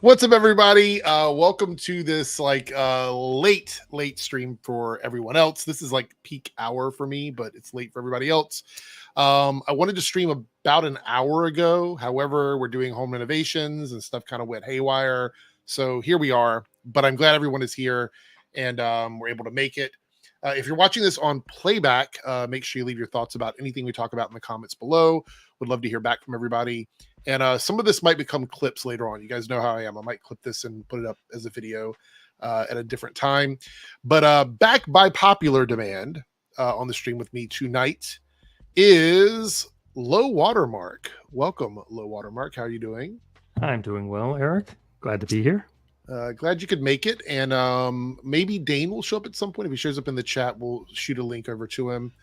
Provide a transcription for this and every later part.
What's up, everybody? Welcome to this late stream for everyone else. This is like peak hour for me, but it's late for everybody else. I wanted to stream about an hour ago. However, we're doing home renovations and stuff kind of went haywire. So here we are, but I'm glad everyone is here and we're able to make it. If you're watching this on playback, make sure you leave your thoughts about anything we talk about in the comments below. Would love to hear back from everybody. And some of this might become clips later on. You guys know how I am. I might clip this and put it up as a video at a different time. But back by popular demand on the stream with me tonight is Low Watermark. Welcome, Low Watermark. How are you doing? I'm doing well, Eric. Glad to be here. Glad you could make it. And maybe Dane will show up at some point. If he shows up in the chat, we'll shoot a link over to him.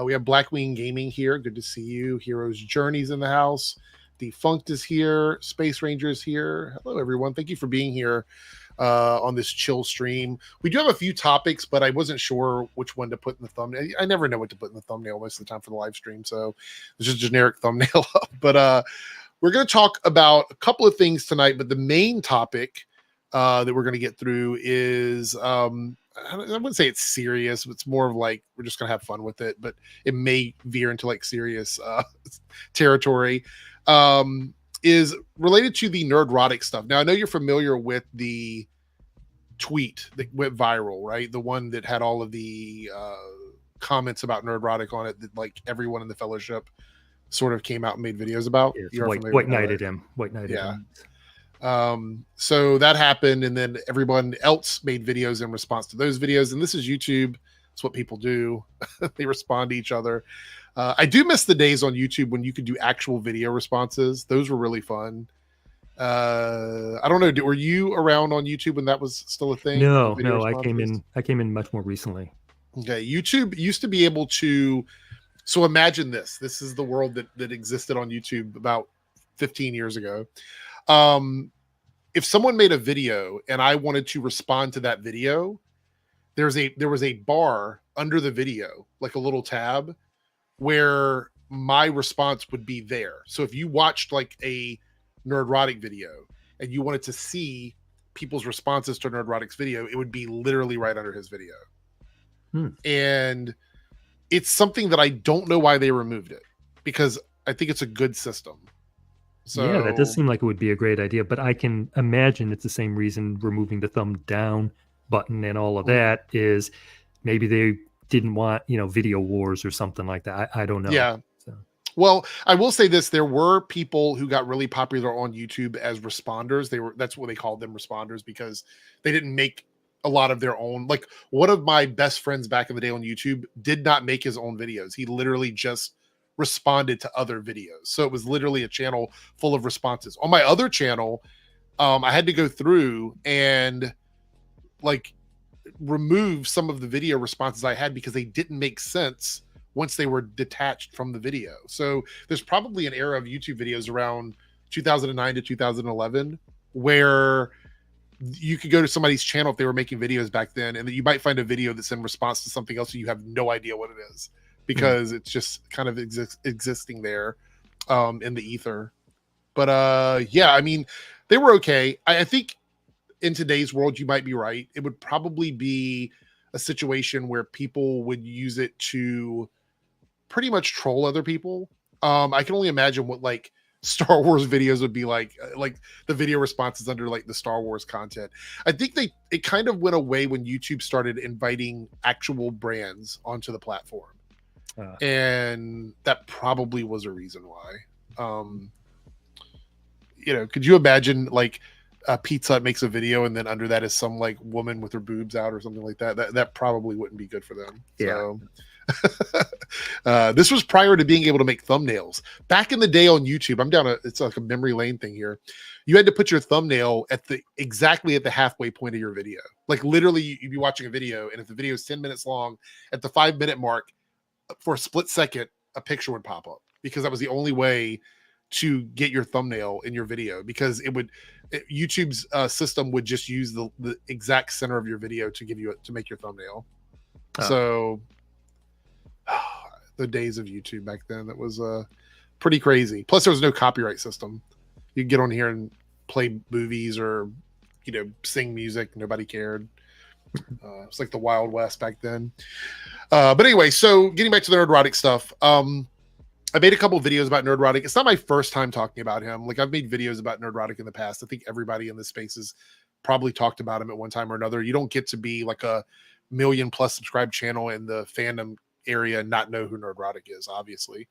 We have Blackwing Gaming here. Good to see you. Heroes Journeys in the house. Defunct is here. Space Ranger is here. Hello, everyone. Thank you for being here on this chill stream. We do have a few topics, but I wasn't sure which one to put in the thumbnail. I never know what to put in the thumbnail most of the time for the live stream, so it's just a generic thumbnail up. But we're going to talk about a couple of things tonight, but the main topic that we're going to get through is I wouldn't say it's serious. It's more of like we're just going to have fun with it, but it may veer into like serious territory. Is related to the nerdrotic stuff. Now, I know you're familiar with the tweet that went viral, right? The one that had all of the comments about nerdrotic on it that like everyone in the fellowship sort of came out and made videos about. Yeah, white knighted him. Yeah. So that happened, and then everyone else made videos in response to those videos. And this is YouTube. It's what people do. They respond to each other. I do miss the days on YouTube when you could do actual video responses. Those were really fun. I don't know. Were you around on YouTube when that was still a thing? No. I came in much more recently. Okay. YouTube used to be able to. So imagine this. This is the world that existed on YouTube about 15 years ago. If someone made a video and I wanted to respond to that video, there was a bar under the video, like a little tab, where my response would be there. So if you watched like a nerdrotic video and you wanted to see people's responses to nerdrotic's video, it would be literally right under his video. And it's something that I don't know why they removed it, because I think it's a good system. So yeah, that does seem like it would be a great idea, but I can imagine it's the same reason removing the thumb down button and all of that is maybe they didn't want, video wars or something like that. I don't know. Yeah. So. Well, I will say this. There were people who got really popular on YouTube as responders. That's what they called them, responders, because they didn't make a lot of their own. Like one of my best friends back in the day on YouTube did not make his own videos. He literally just responded to other videos. So it was literally a channel full of responses. On my other channel, I had to go through and like remove some of the video responses I had because they didn't make sense once they were detached from the video. So there's probably an era of YouTube videos around 2009 to 2011 where you could go to somebody's channel if they were making videos back then, and that you might find a video that's in response to something else and you have no idea what it is, because it's just kind of existing there in the ether. But yeah, I mean, they were okay. I think in today's world, you might be right. It would probably be a situation where people would use it to pretty much troll other people. I can only imagine what like Star Wars videos would be like the video responses under like the Star Wars content. I think it kind of went away when YouTube started inviting actual brands onto the platform. And that probably was a reason why. Could you imagine like Pizza Hut makes a video and then under that is some like woman with her boobs out or something like that? That probably wouldn't be good for them. Yeah. So this was prior to being able to make thumbnails. Back in the day on YouTube, it's like a memory lane thing here. You had to put your thumbnail exactly at the halfway point of your video. Like literally you'd be watching a video, and if the video is 10 minutes long, at the 5-minute mark, for a split second, a picture would pop up, because that was the only way to get your thumbnail in your video, because YouTube's system would just use the exact center of your video to make your thumbnail. So the days of YouTube back then, that was pretty crazy. Plus there was no copyright system. You could get on here and play movies or, sing music. Nobody cared. It's like the Wild West back then. But anyway, so getting back to the Nerdrotic stuff, I made a couple of videos about Nerdrotic. It's not my first time talking about him. Like, I've made videos about Nerdrotic in the past. I think everybody in this space has probably talked about him at one time or another. You don't get to be like a million plus subscribed channel in the fandom area and not know who Nerdrotic is, obviously.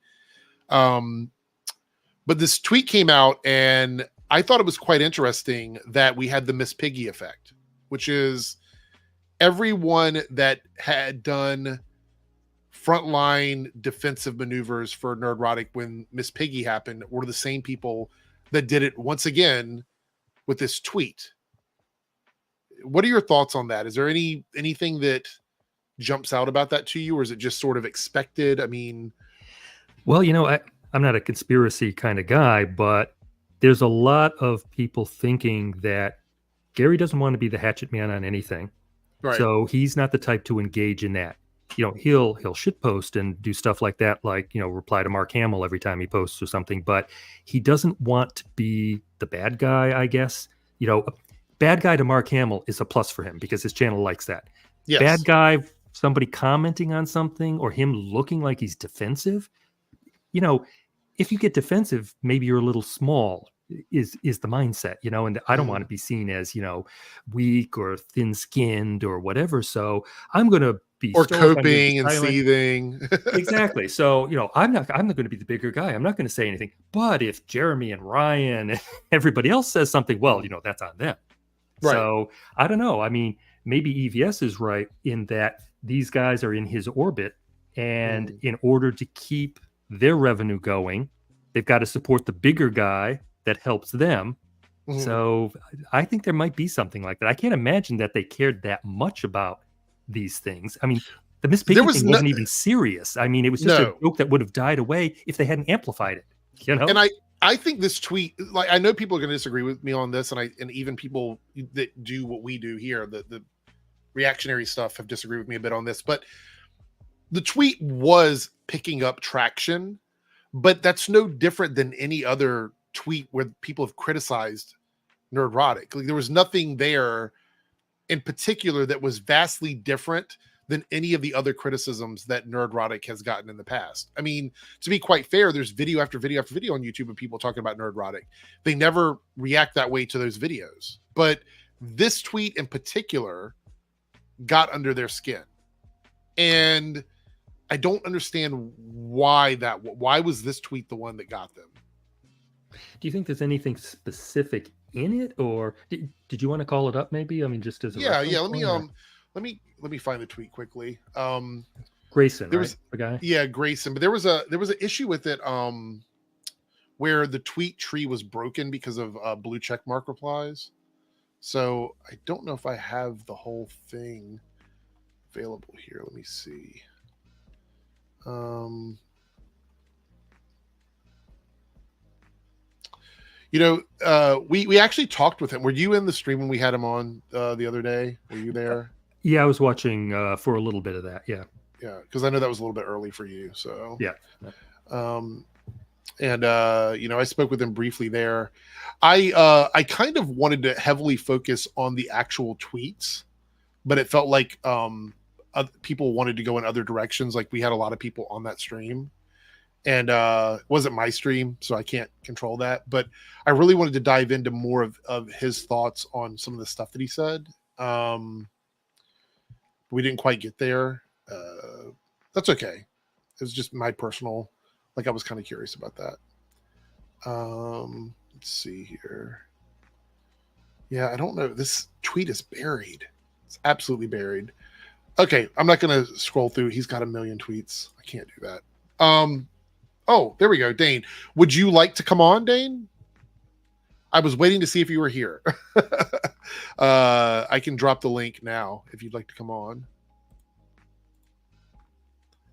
But this tweet came out, and I thought it was quite interesting that we had the Miss Piggy effect, which is everyone that had done frontline defensive maneuvers for Nerdrotic when Miss Piggy happened were the same people that did it once again with this tweet. What are your thoughts on that? Is there anything that jumps out about that to you, or is it just sort of expected? I mean, well, I'm not a conspiracy kind of guy, but there's a lot of people thinking that Gary doesn't want to be the hatchet man on anything. right. So he's not the type to engage in that. He'll shitpost and do stuff like that, like, reply to Mark Hamill every time he posts or something, but he doesn't want to be the bad guy, I guess. Bad guy to Mark Hamill is a plus for him because his channel likes that. Yes. Bad guy, somebody commenting on something or him looking like he's defensive, if you get defensive, maybe you're a little small is the mindset, and I don't want to be seen as, weak or thin-skinned or whatever. So I'm going to be or coping and seething. Exactly. So, I'm not going to be the bigger guy. I'm not going to say anything. But if Jeremy and Ryan and everybody else says something, well, that's on them. Right. So I don't know. I mean, maybe EVS is right in that these guys are in his orbit, and in order to keep their revenue going, they've got to support the bigger guy that helps them. So I think there might be something like that. I can't imagine that they cared that much about these things. I mean, the Miss Piggy thing wasn't even serious. I mean, it was just a joke that would have died away if they hadn't amplified it. And I think this tweet, like, I know people are going to disagree with me on this, and even people that do what we do here, the reactionary stuff, have disagreed with me a bit on this. But the tweet was picking up traction, but that's no different than any other tweet where people have criticized Nerdrotic. Like, there was nothing there in particular that was vastly different than any of the other criticisms that Nerdrotic has gotten in the past. I mean, to be quite fair, there's video after video after video on YouTube of people talking about Nerdrotic. They never react that way to those videos. But this tweet in particular got under their skin. And I don't understand why was this tweet the one that got them? Do you think there's anything specific in it, or did you want to call it up maybe? I mean, just as a let me find the tweet quickly. Grayson, there right? was The guy? Yeah, Grayson, but there was an issue with it where the tweet tree was broken because of blue check mark replies. So I don't know if I have the whole thing available here. Let me see. We actually talked with him. Were you in the stream when we had him on the other day? Were you there? Yeah, I was watching for a little bit of that. Yeah, because I know that was a little bit early for you. So yeah. I spoke with him briefly there. I kind of wanted to heavily focus on the actual tweets, but it felt like people wanted to go in other directions. Like, we had a lot of people on that stream, and it wasn't my stream, so I can't control that. But I really wanted to dive into more of his thoughts on some of the stuff that he said. We didn't quite get there. That's okay. It was just my personal, I was kind of curious about that. Let's see here. Yeah, I don't know. This tweet is buried. It's absolutely buried. Okay, I'm not going to scroll through. He's got a million tweets. I can't do that. Oh, there we go. Dane, would you like to come on, Dane? I was waiting to see if you were here. I can drop the link now if you'd like to come on.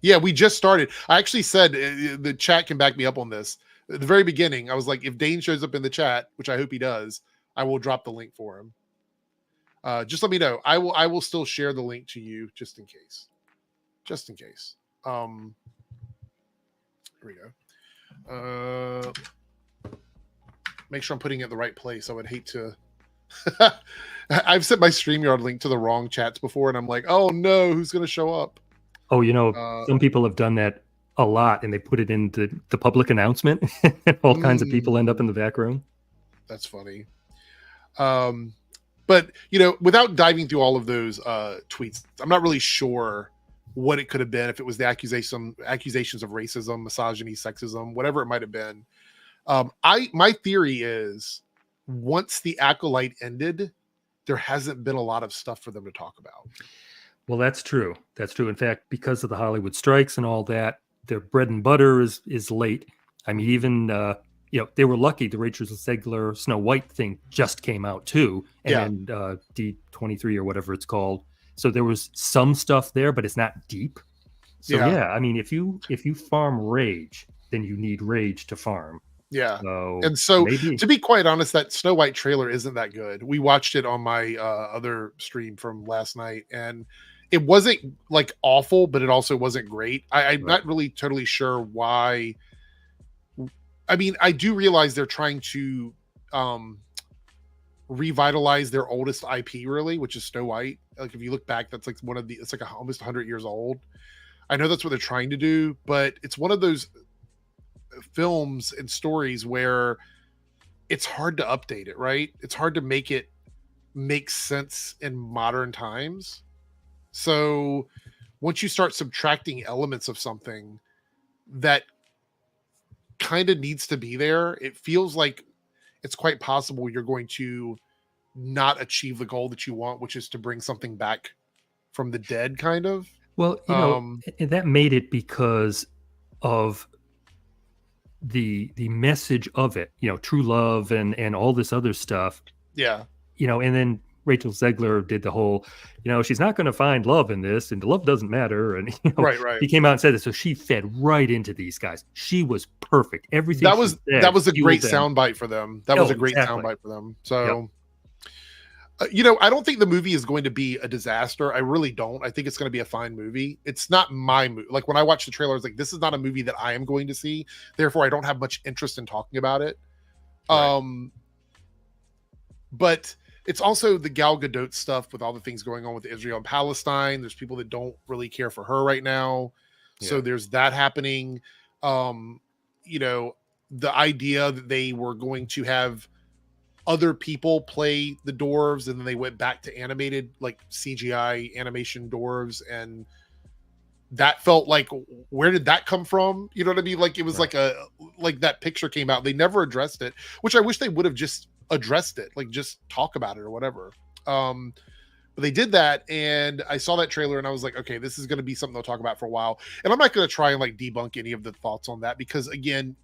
Yeah, we just started. I actually said the chat can back me up on this. At the very beginning, I was like, if Dane shows up in the chat, which I hope he does, I will drop the link for him. Just let me know. I will still share the link to you just in case. Just in case. Here we go. make sure I'm putting it in the right place. I would hate to. I've sent my StreamYard link to the wrong chats before, and I'm like, oh no, who's going to show up? Oh, some people have done that a lot, and they put it into the public announcement, and all kinds of people end up in the back room. That's funny. But without diving through all of those tweets, I'm not really sure what it could have been, if it was the accusations of racism, misogyny, sexism, whatever it might have been. My theory is, once the Acolyte ended, there hasn't been a lot of stuff for them to talk about. Well, that's true. That's true. In fact, because of the Hollywood strikes and all that, their bread and butter is late. I mean, even they were lucky. The Rachel Zegler Snow White thing just came out too, and then D23 or whatever it's called. So there was some stuff there, but it's not deep. So I mean, if you farm rage, then you need rage to farm. Yeah. So to be quite honest, that Snow White trailer isn't that good. We watched it on my other stream from last night, and it wasn't like awful, but it also wasn't great. I'm not really totally sure why. I mean, I do realize they're trying to revitalize their oldest IP, really, which is Snow White. Like, if you look back, that's like it's like almost 100 years old. I know that's what they're trying to do, but it's one of those films and stories where it's hard to update it, right? It's hard to make it make sense in modern times. So once you start subtracting elements of something that kind of needs to be there, it feels like it's quite possible you're going to not achieve the goal that you want, which is to bring something back from the dead, kind of. Well, that made it because of the message of it, true love and all this other stuff. Yeah. And then Rachel Zegler did the whole, she's not going to find love in this, and the love doesn't matter. And right. He came out and said this, so she fed right into these guys. She was perfect. Everything that was a great soundbite for them. That was a great soundbite for them. So. Yep. I don't think the movie is going to be a disaster. I really don't. I think it's going to be a fine movie. It's not my movie. Like, when I watched the trailer, I was like, this is not a movie that I am going to see. Therefore, I don't have much interest in talking about it. Right. But it's also the Gal Gadot stuff with all the things going on with Israel and Palestine. There's people that don't really care for her right now. Yeah. So there's that happening. The idea that they were going to have other people play the dwarves, and then they went back to animated, like CGI animation dwarves, and that felt like, where did that come from? You know what I mean? Like, it was like that picture came out, they never addressed it, which I wish they would have just addressed it, like just talk about it or whatever. But they did that, and I saw that trailer and I was like, okay, this is going to be something they'll talk about for a while. And I'm not going to try and like debunk any of the thoughts on that, because again,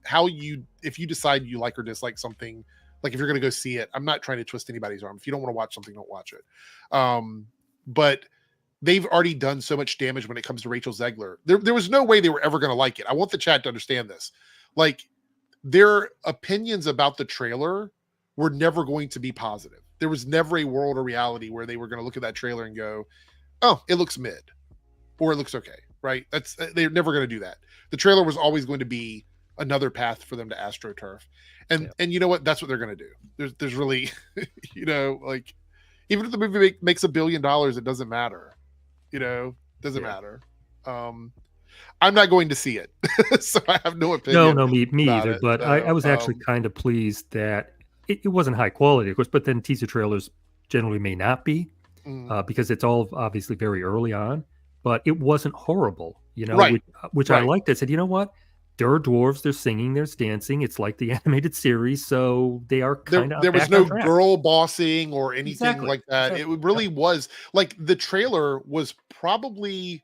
if you decide you like or dislike something, like if you're going to go see it, I'm not trying to twist anybody's arm. If you don't want to watch something, don't watch it. But they've already done so much damage when it comes to Rachel Zegler. There was no way they were ever going to like it. I want the chat to understand this. Like, their opinions about the trailer were never going to be positive. There was never a world or reality where they were going to look at that trailer and go, oh, it looks mid, or it looks okay, right? They're never going to do that. The trailer was always going to be another path for them to AstroTurf. And you know what? That's what they're going to do. There's really, like, even if the movie makes $1 billion, it doesn't matter. Doesn't matter. I'm not going to see it, so I have no opinion. No, me either. But I was actually kind of pleased that it wasn't high quality, of course. But then teaser trailers generally may not be, because it's all obviously very early on. But it wasn't horrible, right. which I liked. I said, you know what? There are dwarves, they're singing, there's dancing. It's like the animated series, so they are kind of. There was no girl bossing or anything like that. Exactly. It really was like, the trailer was probably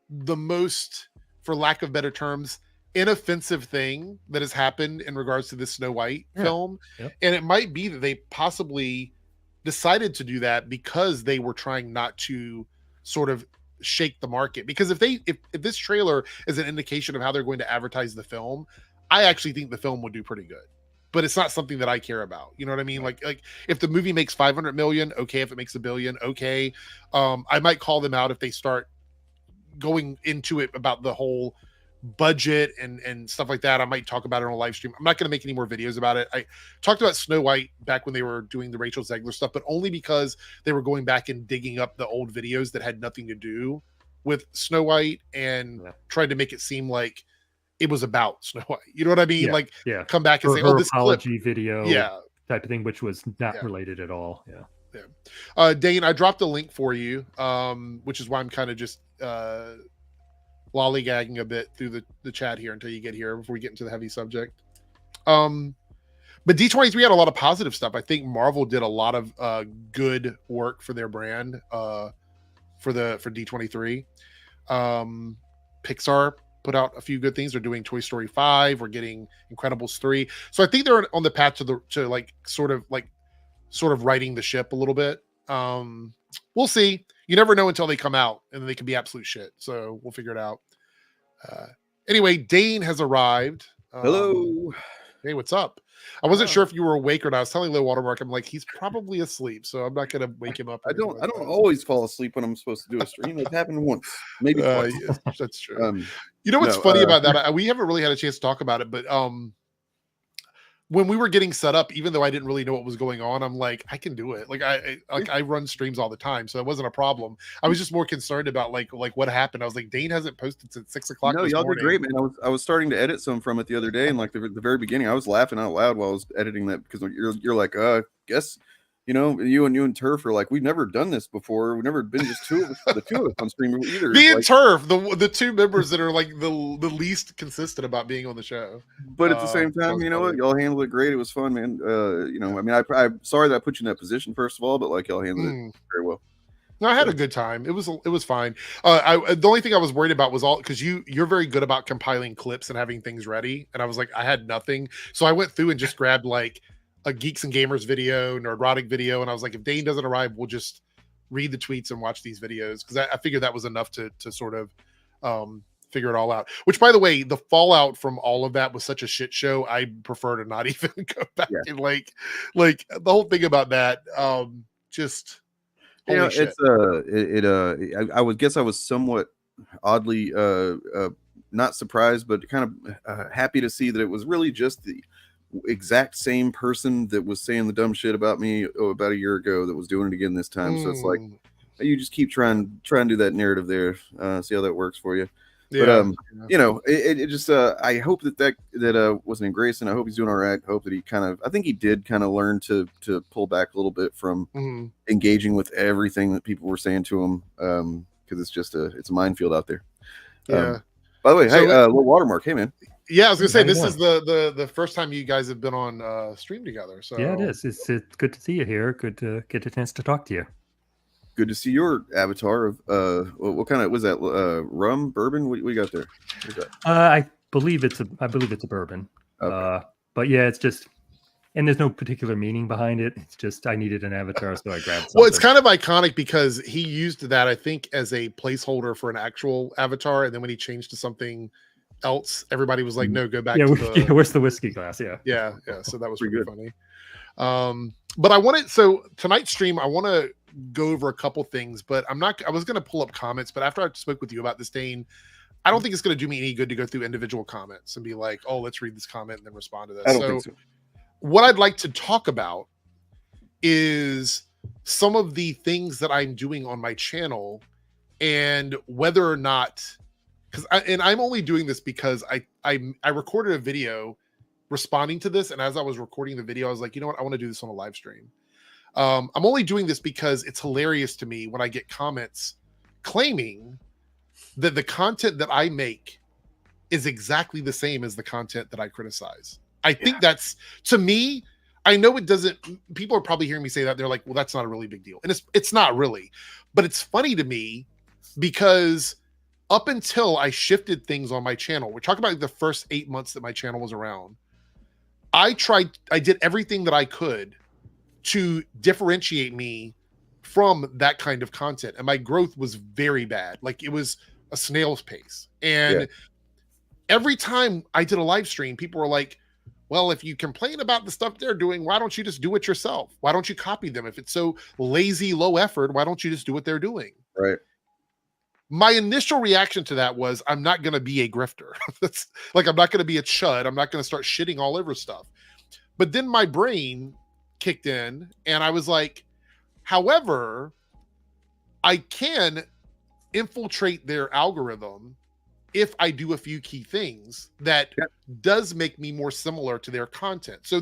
the most, for lack of better terms, inoffensive thing that has happened in regards to this Snow White film. Yep. And it might be that they possibly decided to do that because they were trying not to sort of shake the market. Because if this trailer is an indication of how they're going to advertise the film, I actually think the film would do pretty good. But it's not something that I care about. You know what I mean? Like if the movie makes 500 million, okay. If it makes $1 billion, okay. I might call them out if they start going into it about the whole budget and stuff like that, I might talk about it on a live stream. I'm not going to make any more videos about it. I talked about Snow White back when they were doing the Rachel Zegler stuff, but only because they were going back and digging up the old videos that had nothing to do with Snow White and tried to make it seem like it was about Snow White. You know what I mean? Like, come back and say, "Oh, this apology video, type of thing," which was not Yeah. related at all. Dane, I dropped a link for you, which is why I'm kind of just lollygagging a bit through the chat here until you get here before we get into the heavy subject. But D23 had a lot of positive stuff. I think Marvel did a lot of good work for their brand for D23. Pixar put out a few good things. They're doing Toy Story 5. We're getting Incredibles 3. So I think they're on the path to like sort of righting the ship a little bit. We'll see. You never know until they come out, and then they can be absolute shit. So we'll figure it out. Anyway, Dane has arrived. Hello. Hey, what's up? I wasn't sure if you were awake or not. I was telling Low Watermark, I'm like, he's probably asleep, so I'm not gonna wake him up. I don't always fall asleep when I'm supposed to do a stream. It happened once, maybe twice. That's true. You know what's funny about that? We haven't really had a chance to talk about it, but when we were getting set up, even though I didn't really know what was going on, I'm like, I can do it. Like I run streams all the time, so it wasn't a problem. I was just more concerned about like what happened. I was like, Dane hasn't posted since 6 o'clock. No, y'all did great, man. I was starting to edit some from it the other day, and like the very beginning, I was laughing out loud while I was editing that because you're like, guess. You know, you and Turf are like, we've never done this before. We've never been just the two of us on stream either. Me and Turf, the two members that are like the least consistent about being on the show. But at the same time, you know what? Y'all handled it great. It was fun, man. You know, I mean, I'm sorry that I put you in that position first of all, but like y'all handled it very well. No, I had a good time. It was fine. The only thing I was worried about was because you're very good about compiling clips and having things ready, and I was like, I had nothing, so I went through and just grabbed like a Geeks and Gamers video, Nerdrotic video, and I was like, if Dane doesn't arrive, we'll just read the tweets and watch these videos, because I figured that was enough to sort of figure it all out. Which, by the way, the fallout from all of that was such a shit show. I prefer to not even go back and like the whole thing about that. Just you know, shit. I would guess I was somewhat oddly not surprised, but kind of happy to see that it was really just the exact same person that was saying the dumb shit about me about a year ago that was doing it again this time. So it's like you just keep trying to do that narrative there, see how that works for you. But you know, it just I hope that wasn't in Grayson. I hope he's doing all right. I hope that I think he did kind of learn to pull back a little bit from engaging with everything that people were saying to him, because it's a minefield out there. By the way, hey, Low Watermark, hey man. Yeah, I was gonna say this is the first time you guys have been on stream together. So yeah, it is. It's good to see you here. Good to get a chance to talk to you. Good to see your avatar of what kind of was that? Rum, bourbon? What you got there? I believe it's a bourbon. Okay. But yeah, it's just, and there's no particular meaning behind it. It's just I needed an avatar, so I grabbed something. Well, it's kind of iconic because he used that, I think, as a placeholder for an actual avatar, and then when he changed to something else, everybody was like, no, go back to where's the whiskey glass? Yeah, so that was pretty funny. But so tonight's stream, I want to go over a couple things, but I was going to pull up comments, but after I spoke with you about this, Dane, I don't think it's going to do me any good to go through individual comments and be like, oh, let's read this comment and then respond to this. I don't think so. What I'd like to talk about is some of the things that I'm doing on my channel and whether or not, I'm only doing this because I recorded a video responding to this, and as I was recording the video, I was like, you know what, I want to do this on a live stream. I'm only doing this because it's hilarious to me when I get comments claiming that the content that I make is exactly the same as the content that I criticize. I think that's, to me, I know it doesn't, people are probably hearing me say that. They're like, well, that's not a really big deal. And it's not really, but it's funny to me because up until I shifted things on my channel, we're talking about the first 8 months that my channel was around, I did everything that I could to differentiate me from that kind of content. And my growth was very bad. Like, it was a snail's pace. And every time I did a live stream, people were like, well, if you complain about the stuff they're doing, why don't you just do it yourself? Why don't you copy them? If it's so lazy, low effort, why don't you just do what they're doing? Right. my initial reaction to that was, I'm not going to be a grifter. That's like, I'm not going to be a chud. I'm not going to start shitting all over stuff. But then my brain kicked in and I was like, however, I can infiltrate their algorithm if I do a few key things that does make me more similar to their content. So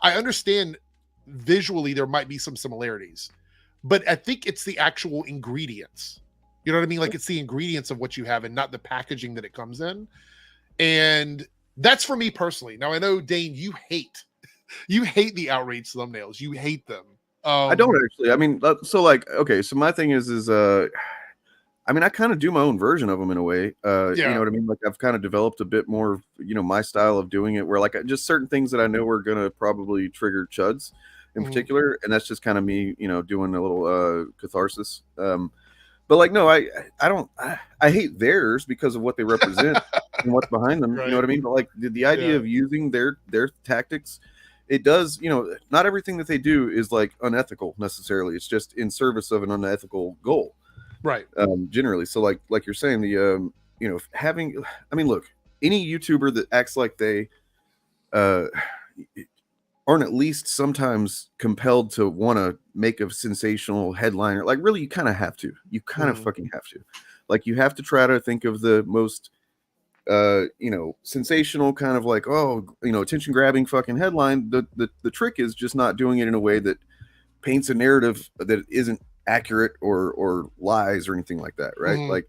I understand visually there might be some similarities, but I think it's the actual ingredients. You know what I mean? Like, it's the ingredients of what you have and not the packaging that it comes in. And that's for me personally. Now I know, Dane, you hate the outrage thumbnails. You hate them. I don't actually. I mean, so like, okay, so my thing is I mean, I kind of do my own version of them in a way. You know what I mean? Like, I've kind of developed a bit more, my style of doing it, where like just certain things that I know are gonna probably trigger chuds in particular, and that's just kind of me, doing a little catharsis. But like, no, I don't. I hate theirs because of what they represent and what's behind them. Right. You know what I mean? But like the idea of using their tactics, it does. Not everything that they do is like unethical necessarily. It's just in service of an unethical goal. Right. Generally. So like you're saying, the having, I mean, look, any YouTuber that acts like they aren't at least sometimes compelled to want to make a sensational headliner, like, really, you kind of have to. You kind of fucking have to. Like, you have to try to think of the most sensational kind of like, attention grabbing fucking headline. The trick is just not doing it in a way that paints a narrative that isn't accurate or lies or anything like that, right? Like,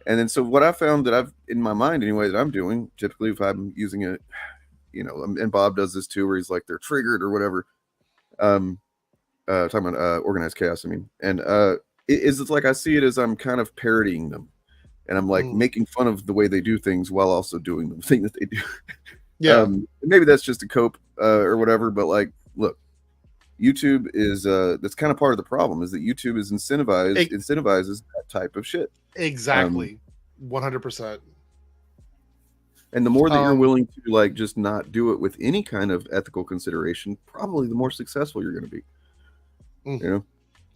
and then so what I found that I've in my mind anyway that I'm doing typically, if I'm using it, and Bob does this too, where he's like, they're triggered or whatever, talking about organized chaos, I mean, and it's like I see it as I'm kind of parodying them, and I'm like making fun of the way they do things while also doing the thing that they do. Maybe that's just a cope or whatever, but like, look, YouTube is that's kind of part of the problem, is that YouTube is incentivizes that type of shit. Exactly. 100%. And the more that you're willing to like just not do it with any kind of ethical consideration, probably the more successful you're going to be.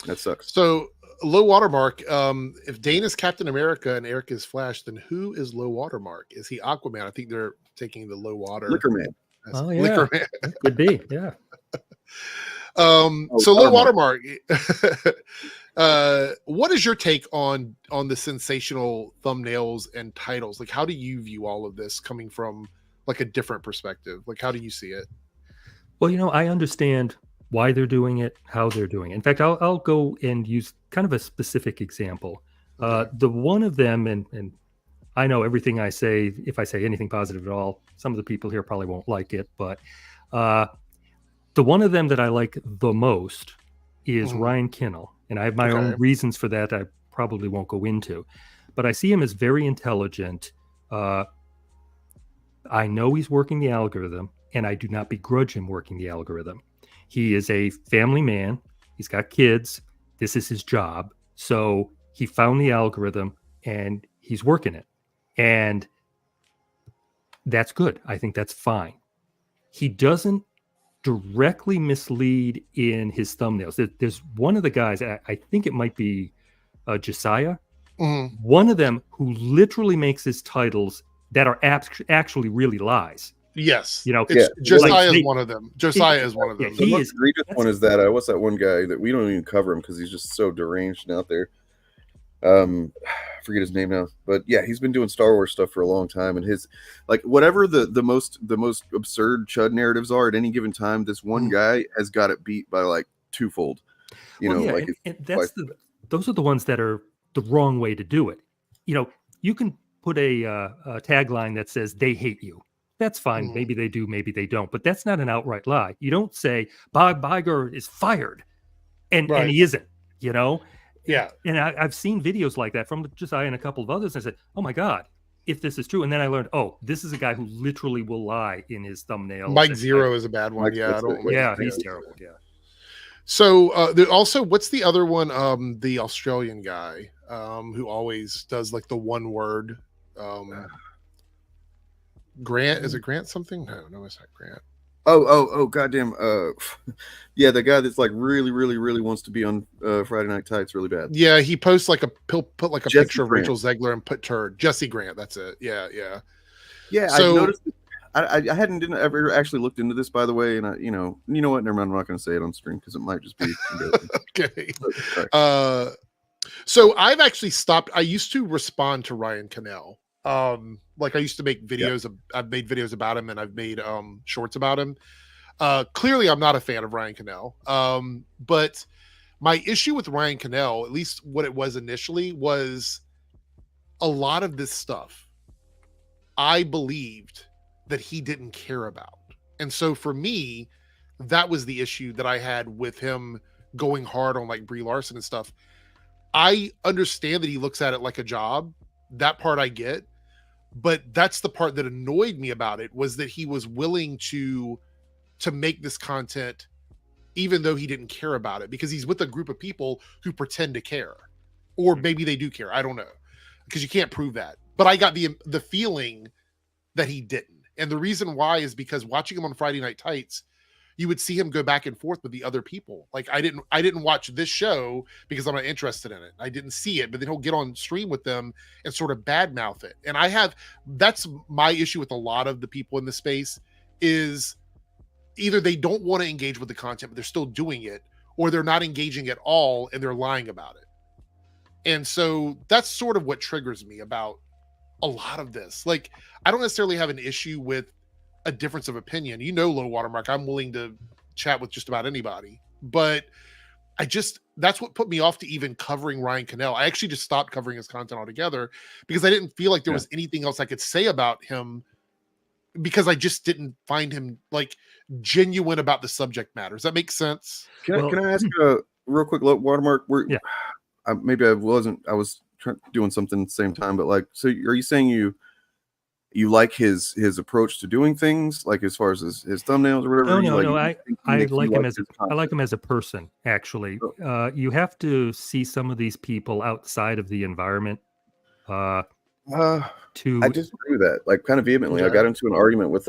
That sucks. So low watermark, if Dane is Captain America and Eric is Flash, then who is low watermark? Is he Aquaman? I think they're taking the low water. Liquor Man. Oh yeah, Liquor Man. Could be. Yeah. So low watermark. What is your take on the sensational thumbnails and titles? Like, how do you view all of this coming from like a different perspective? Like, how do you see it? Well, I understand why they're doing it, how they're doing it. In fact, I'll go and use kind of a specific example. The one of them, and I know everything I say, if I say anything positive at all, some of the people here probably won't like it, but the one of them that I like the most is Ryan Kinnell. And I have my own reasons for that I probably won't go into. But I see him as very intelligent. I know he's working the algorithm, and I do not begrudge him working the algorithm. He is a family man. He's got kids. This is his job. So he found the algorithm, and he's working it. And that's good. I think that's fine. He doesn't directly mislead in his thumbnails. There's one of the guys, I think it might be Josiah, one of them who literally makes his titles that are actually really lies. Yes, Josiah is one of them. Josiah is one of them. The most egregious one is that what's that one guy that we don't even cover him because he's just so deranged out there. I forget his name now, but yeah, he's been doing Star Wars stuff for a long time, and his like whatever the most absurd chud narratives are at any given time, this one guy has got it beat by like twofold. And that's those are the ones that are the wrong way to do it. You can put a tagline that says they hate you. That's fine. Maybe they do, maybe they don't, but that's not an outright lie. You don't say Bob Iger is fired, and he isn't. Yeah. And I've seen videos like that from Josiah and a couple of others. And I said, oh my God, if this is true. And then I learned, this is a guy who literally will lie in his thumbnails. Mike Zero is a bad one. He's terrible. Yeah. So also, what's the other one? The Australian guy who always does like the one word. Grant, is it Grant something? No, it's not Grant. Oh, goddamn. Yeah, the guy that's like really, really, really wants to be on Friday Night Tights really bad. Yeah, he posts like he'll put like a Jesse picture of Grant. Rachel Zegler and put her Jesse Grant. That's it. Yeah. Yeah, I So noticed. I didn't ever actually looked into this, by the way, and you know what? Never mind. I'm not going to say it on stream because it might just be embarrassing. okay. Sorry. So I've actually stopped. I used to respond to Ryan Cannell. Like I used to make videos. I've made videos about him, and I've made shorts about him. Clearly, I'm not a fan of Ryan Cannell. But my issue with Ryan Cannell, at least what it was initially, was a lot of this stuff I believed that he didn't care about. And so for me, that was the issue that I had with him going hard on like Brie Larson and stuff. I understand that he looks at it like a job. That part I get. But that's the part that annoyed me about it, was that he was willing to make this content even though he didn't care about it, because he's with a group of people who pretend to care, or maybe they do care. I don't know, because you can't prove that. But I got the feeling that he didn't. And the reason why is because watching him on Friday Night Tights, you would see him go back and forth with the other people. Like I didn't watch this show because I'm not interested in it. I didn't see it, but then he'll get on stream with them and sort of badmouth it. And that's my issue with a lot of the people in the space, is either they don't want to engage with the content, but they're still doing it, or they're not engaging at all and they're lying about it. And so that's sort of what triggers me about a lot of this. Like, I don't necessarily have an issue with a difference of opinion. Low watermark, I'm willing to chat with just about anybody, but that's what put me off to even covering Ryan Cannell. I actually just stopped covering his content altogether because I didn't feel like there was anything else I could say about him, because I just didn't find him like genuine about the subject matter. Does that make sense? Can I ask real quick, watermark? Maybe I was doing something at the same time, but like, so are you saying you like his approach to doing things, like as far as his thumbnails or whatever? No. I like him as a person, actually. You have to see some of these people outside of the environment. I disagree with that, like, kind of vehemently. I got into an argument with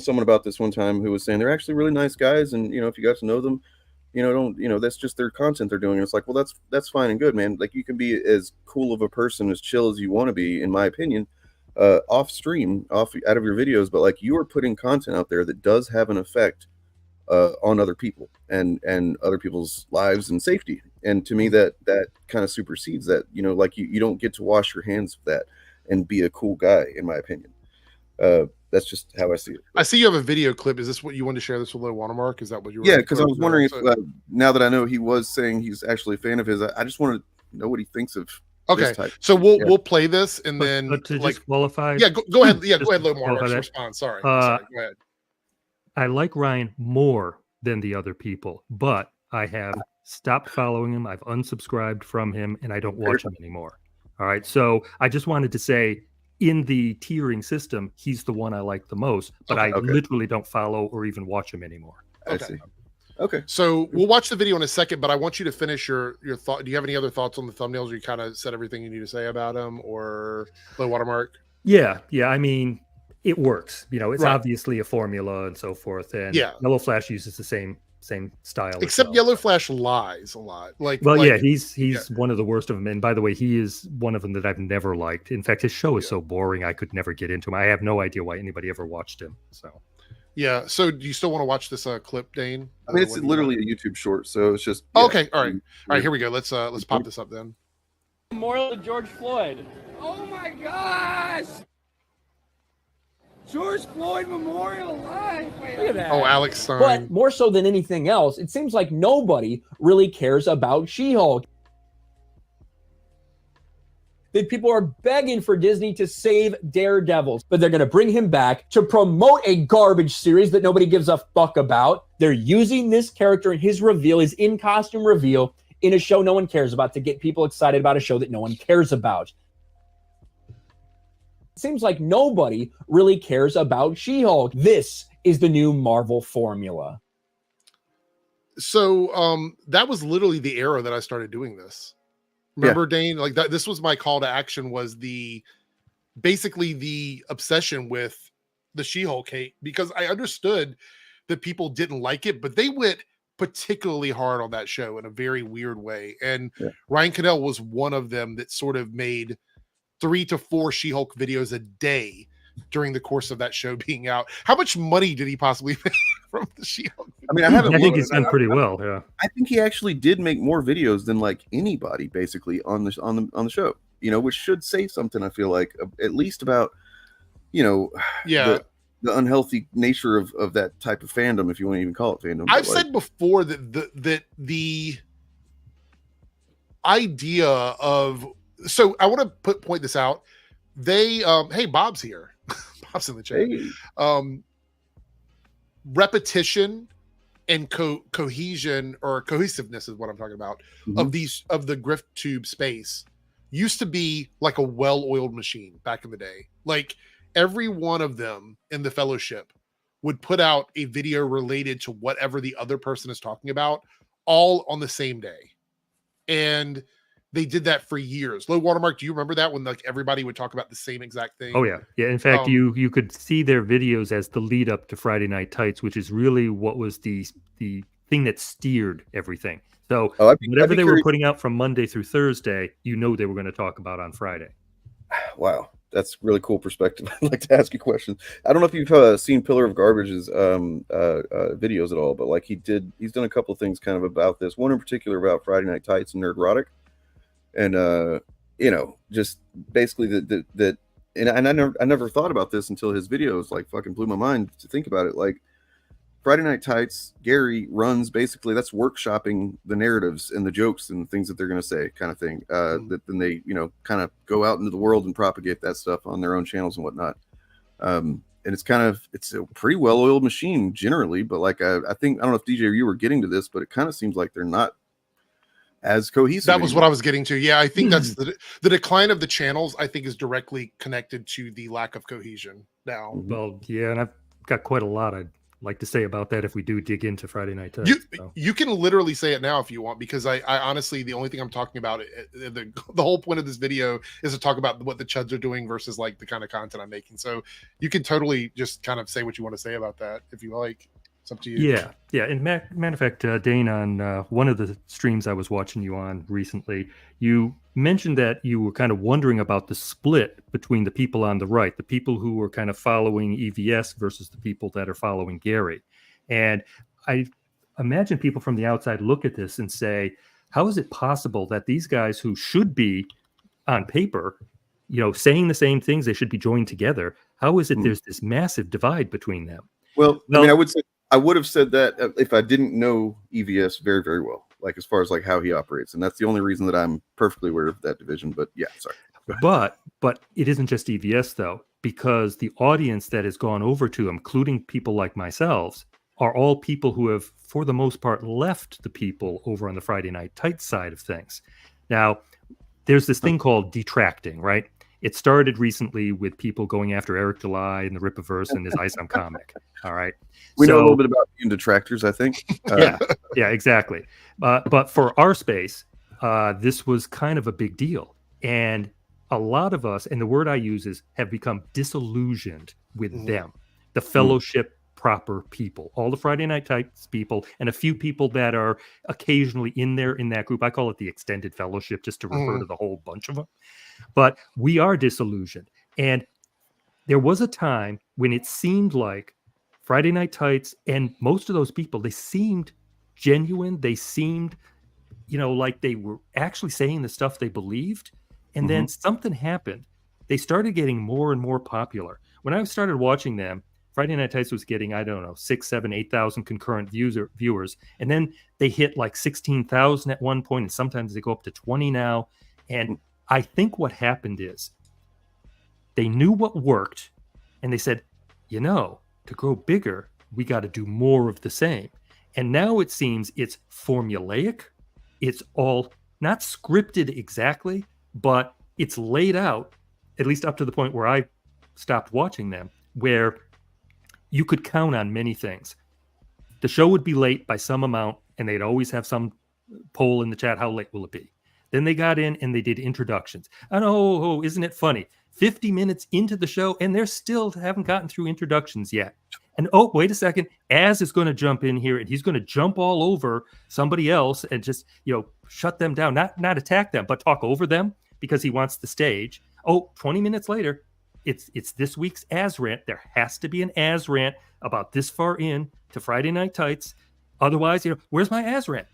someone about this one time who was saying they're actually really nice guys, and if you got to know them, that's just their content they're doing. And it's like, well, that's fine and good, man. Like, you can be as cool of a person, as chill as you want to be, in my opinion, off stream, out of your videos. But like, you are putting content out there that does have an effect on other people and other people's lives and safety. And to me, that kind of supersedes that. Like, you don't get to wash your hands of that and be a cool guy, in my opinion. That's just how I see it. I see you have a video clip. Is this what you wanted to share this with Low Watermark? Is that what you were? Yeah, because I was wondering if now that I know he was saying he's actually a fan of his, I just want to know what he thinks of. Okay, so we'll play this and then to just qualify. Yeah, go ahead. Yeah, go ahead, Low Watermark. Respond. Sorry. Go ahead. I like Ryan more than the other people, but I have stopped following him. I've unsubscribed from him, and I don't watch him anymore. All right, so I just wanted to say, in the tiering system, he's the one I like the most, but I literally don't follow or even watch him anymore. I see. Okay. So we'll watch the video in a second, but I want you to finish your thought. Do you have any other thoughts on the thumbnails, or you kind of said everything you need to say about them, or Low Watermark? Yeah. I mean, it works. It's obviously a formula and so forth. And Yellow Flash uses the same style, except Yellow Flash lies a lot. He's one of the worst of them. And by the way, he is one of them that I've never liked. In fact, his show is so boring, I could never get into him. I have no idea why anybody ever watched him. So do you still want to watch this clip, Dane? I mean, it's literally a YouTube short, so it's just okay. All right, here we go. Let's pop this up then. Memorial to George Floyd. Oh my gosh! George Floyd Memorial Live. Look at that. Oh, Alex Stein. But more so than anything else, it seems like nobody really cares about She-Hulk. That people are begging for Disney to save Daredevil, but they're going to bring him back to promote a garbage series that nobody gives a fuck about. They're using this character and his reveal, his in-costume reveal, in a show no one cares about to get people excited about a show that no one cares about. It seems like nobody really cares about She-Hulk. This is the new Marvel formula. So that was literally the era that I started doing this. Remember, Dane? Like that. This was my call to action. Was basically the obsession with the She-Hulk hate, because I understood that people didn't like it, but they went particularly hard on that show in a very weird way. And Yeah. Ryan Cadell was one of them that sort of made 3 to 4 She-Hulk videos a day during the course of that show being out. How much money did he possibly make from the She-Hulk? I mean, I haven't. I think looked, he's done pretty well. Yeah. I think he actually did make more videos than like anybody basically on the show. You know, which should say something. I feel like at least about, you know, Yeah. the unhealthy nature of that type of fandom, if you want to even call it fandom. I've said before that the idea of, so I want to point this out. They hey, Bob's here. Bob's in the chat. Hey. Repetition and cohesion or cohesiveness is what I'm talking about of the grift tube space used to be like a well-oiled machine back in the day. Like every one of them in the fellowship would put out a video related to whatever the other person is talking about, all on the same day. And they did that for years. Low Watermark, do you remember that when like everybody would talk about the same exact thing? Oh yeah. Yeah. In fact, you could see their videos as the lead up to Friday Night Tights, which is really what was the thing that steered everything. So whatever they were putting out from Monday through Thursday, you know they were going to talk about on Friday. Wow. That's really cool perspective. I'd like to ask you questions. I don't know if you've seen Pillar of Garbage's videos at all, but like he's done a couple of things kind of about this. One in particular about Friday Night Tights and Nerdrotic. And you know, just basically that and I never thought about this until his videos like fucking blew my mind to think about it. Like Friday Night Tights, Gary runs basically that's workshopping the narratives and the jokes and things that they're going to say, kind of thing. That then they, you know, kind of go out into the world and propagate that stuff on their own channels and whatnot. And it's a pretty well-oiled machine generally, but like I think I don't know if DJ you were getting to this, but it kind of seems like they're not as cohesive. That was what I was getting to. Yeah, I think that's the decline of the channels, I think, is directly connected to the lack of cohesion now. Well, yeah, and I've got quite a lot I'd like to say about that if we do dig into Friday Night Tights. You can literally say it now if you want, because I honestly, the only thing I'm talking about, the whole point of this video is to talk about what the chuds are doing versus like the kind of content I'm making. So you can totally just kind of say what you want to say about that if you like. It's up to you. Yeah, yeah. And matter of fact, Dane, on one of the streams I was watching you on recently, you mentioned that you were kind of wondering about the split between the people on the right, the people who were kind of following EVS versus the people that are following Gary. And I imagine people from the outside look at this and say, how is it possible that these guys who should be on paper, you know, saying the same things, they should be joined together, how is it there's this massive divide between them? Well, I mean, I would have said that if I didn't know EVS very, very well, like as far as like how he operates. And that's the only reason that I'm perfectly aware of that division. But yeah, sorry. But it isn't just EVS though, because the audience that has gone over to him, including people like myself, are all people who have, for the most part, left the people over on the Friday Night Tights side of things. Now, there's this thing called detracting, right? It started recently with people going after Eric July and the Rippaverse and his ISOM comic. All right. We know a little bit about being detractors, I think. Yeah, exactly. But for our space, this was kind of a big deal. And a lot of us, and the word I use is, have become disillusioned with them, the fellowship proper people, all the Friday Night Tights people, and a few people that are occasionally in that group. I call it the extended fellowship just to refer to the whole bunch of them. But we are disillusioned. And there was a time when it seemed like Friday Night Tights and most of those people, they seemed genuine. They seemed, you know, like they were actually saying the stuff they believed. And then something happened. They started getting more and more popular. When I started watching them, Friday Night Tights was getting, I don't know, 6, 7, 8,000 concurrent viewers. And then they hit like 16,000 at one point, and sometimes they go up to 20 now. And I think what happened is they knew what worked, and they said, you know, to grow bigger, we got to do more of the same. And now it seems it's formulaic. It's all not scripted exactly, but it's laid out, at least up to the point where I stopped watching them, where you could count on many things. The show would be late by some amount, and they'd always have some poll in the chat, how late will it be? Then they got in and they did introductions. And isn't it funny? 50 minutes into the show, and they still haven't gotten through introductions yet. And oh, wait a second, Az is going to jump in here and he's going to jump all over somebody else and just, shut them down, not attack them, but talk over them because he wants the stage. Oh, 20 minutes later, it's this week's Az rant. There has to be an Az rant about this far in to Friday Night Tights. Otherwise, where's my Az rant?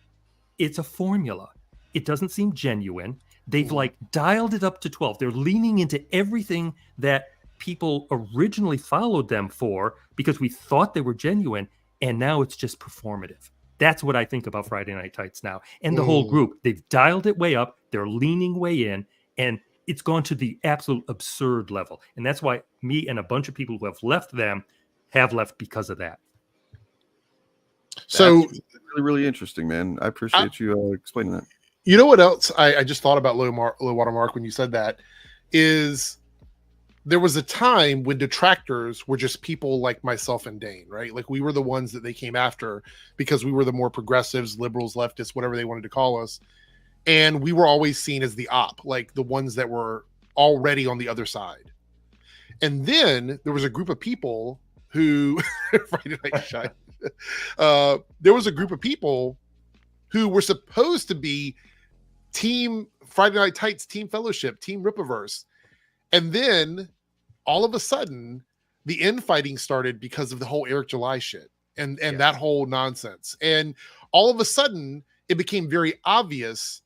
It's a formula. It doesn't seem genuine. They've dialed it up to 12. They're leaning into everything that people originally followed them for because we thought they were genuine, and now it's just performative. That's what I think about Friday Night Tights now. And the whole group, they've dialed it way up. They're leaning way in, and it's gone to the absolute absurd level. And that's why me and a bunch of people who have left them have left because of that. So that's really, really interesting, man. I appreciate you explaining that. You know what else I just thought about low watermark when you said that is there was a time when detractors were just people like myself and Dane, right? Like we were the ones that they came after because we were the more progressives, liberals, leftists, whatever they wanted to call us. And we were always seen as the op, like the ones that were already on the other side. And then there was a group of people who Friday Night Shine. There was a group of people who were supposed to be Team Friday Night Tights, Team Fellowship, Team Rippaverse. And then all of a sudden, the infighting started because of the whole Eric July shit and that whole nonsense. And all of a sudden, it became very obvious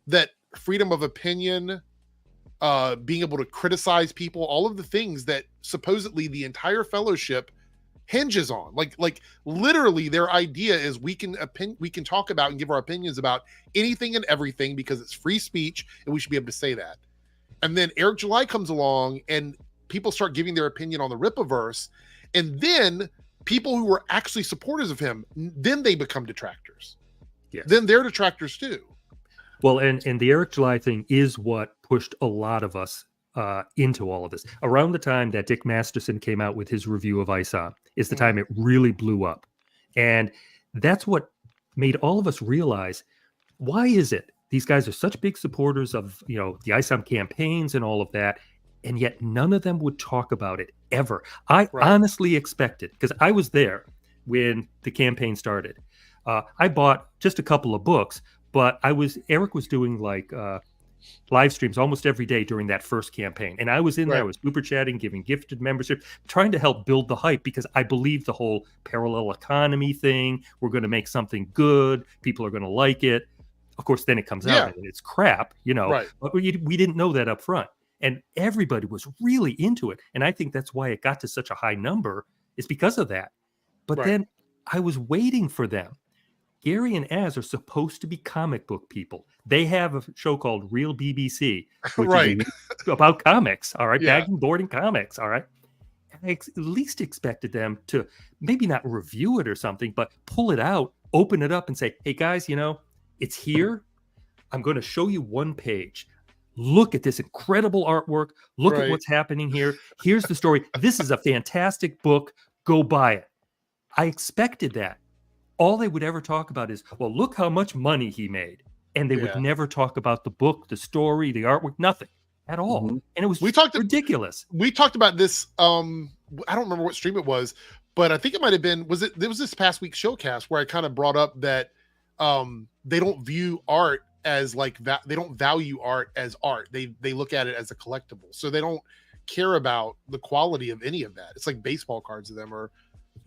that freedom of opinion, being able to criticize people, all of the things that supposedly the entire fellowship hinges on, like literally their idea is we can talk about and give our opinions about anything and everything because it's free speech and we should be able to say that. And then Eric July comes along and people start giving their opinion on the Rippaverse, and then people who were actually supporters of him, then they become detractors. Yes. Then they're detractors too. Well, and the Eric July thing is what pushed a lot of us into all of this. Around the time that Dick Masterson came out with his review of ISOM is the time it really blew up. And that's what made all of us realize, why is it these guys are such big supporters of, the ISOM campaigns and all of that, and yet none of them would talk about it ever. I honestly expected, because I was there when the campaign started. I bought just a couple of books, but Eric was doing live streams almost every day during that first campaign. And I was in there, I was super chatting, giving gifted membership, trying to help build the hype because I believe the whole parallel economy thing, we're going to make something good. People are going to like it. Of course, then it comes out and it's crap, but we didn't know that up front. And everybody was really into it. And I think that's why it got to such a high number is because of that. But then I was waiting for them. Gary and Az are supposed to be comic book people. They have a show called Real BBC, which is about comics, all right? Bagging, boarding comics, all right? And I at least expected them to maybe not review it or something, but pull it out, open it up and say, hey, guys, it's here. I'm going to show you one page. Look at this incredible artwork. Look at what's happening here. Here's the story. This is a fantastic book. Go buy it. I expected that. All they would ever talk about is, well, look how much money he made. And they would never talk about the book, the story, the artwork, nothing at all. And it was ridiculous. We talked about this. I don't remember what stream it was, but I think it might have been, there was this past week's showcast where I kind of brought up that they don't view art as they don't value art as art. They look at it as a collectible. So they don't care about the quality of any of that. It's like baseball cards to them or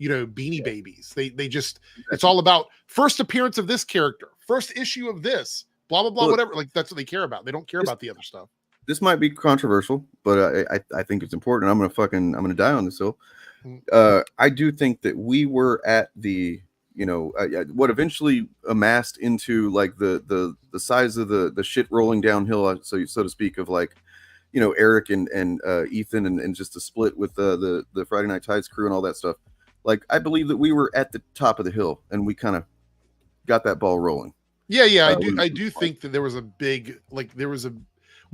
Beanie Babies. They just, it's all about first appearance of this character, first issue of this, blah, blah, blah, whatever. Like that's what they care about. They don't care about the other stuff. This might be controversial, but I think it's important. I'm going to die on this hill. I do think that we were at the, what eventually amassed into like the size of the shit rolling downhill, so to speak, of Eric and Ethan and just the split with the Friday Night Tights crew and all that stuff. Like, I believe that we were at the top of the hill and we kind of got that ball rolling. Yeah. I do think that there was a big,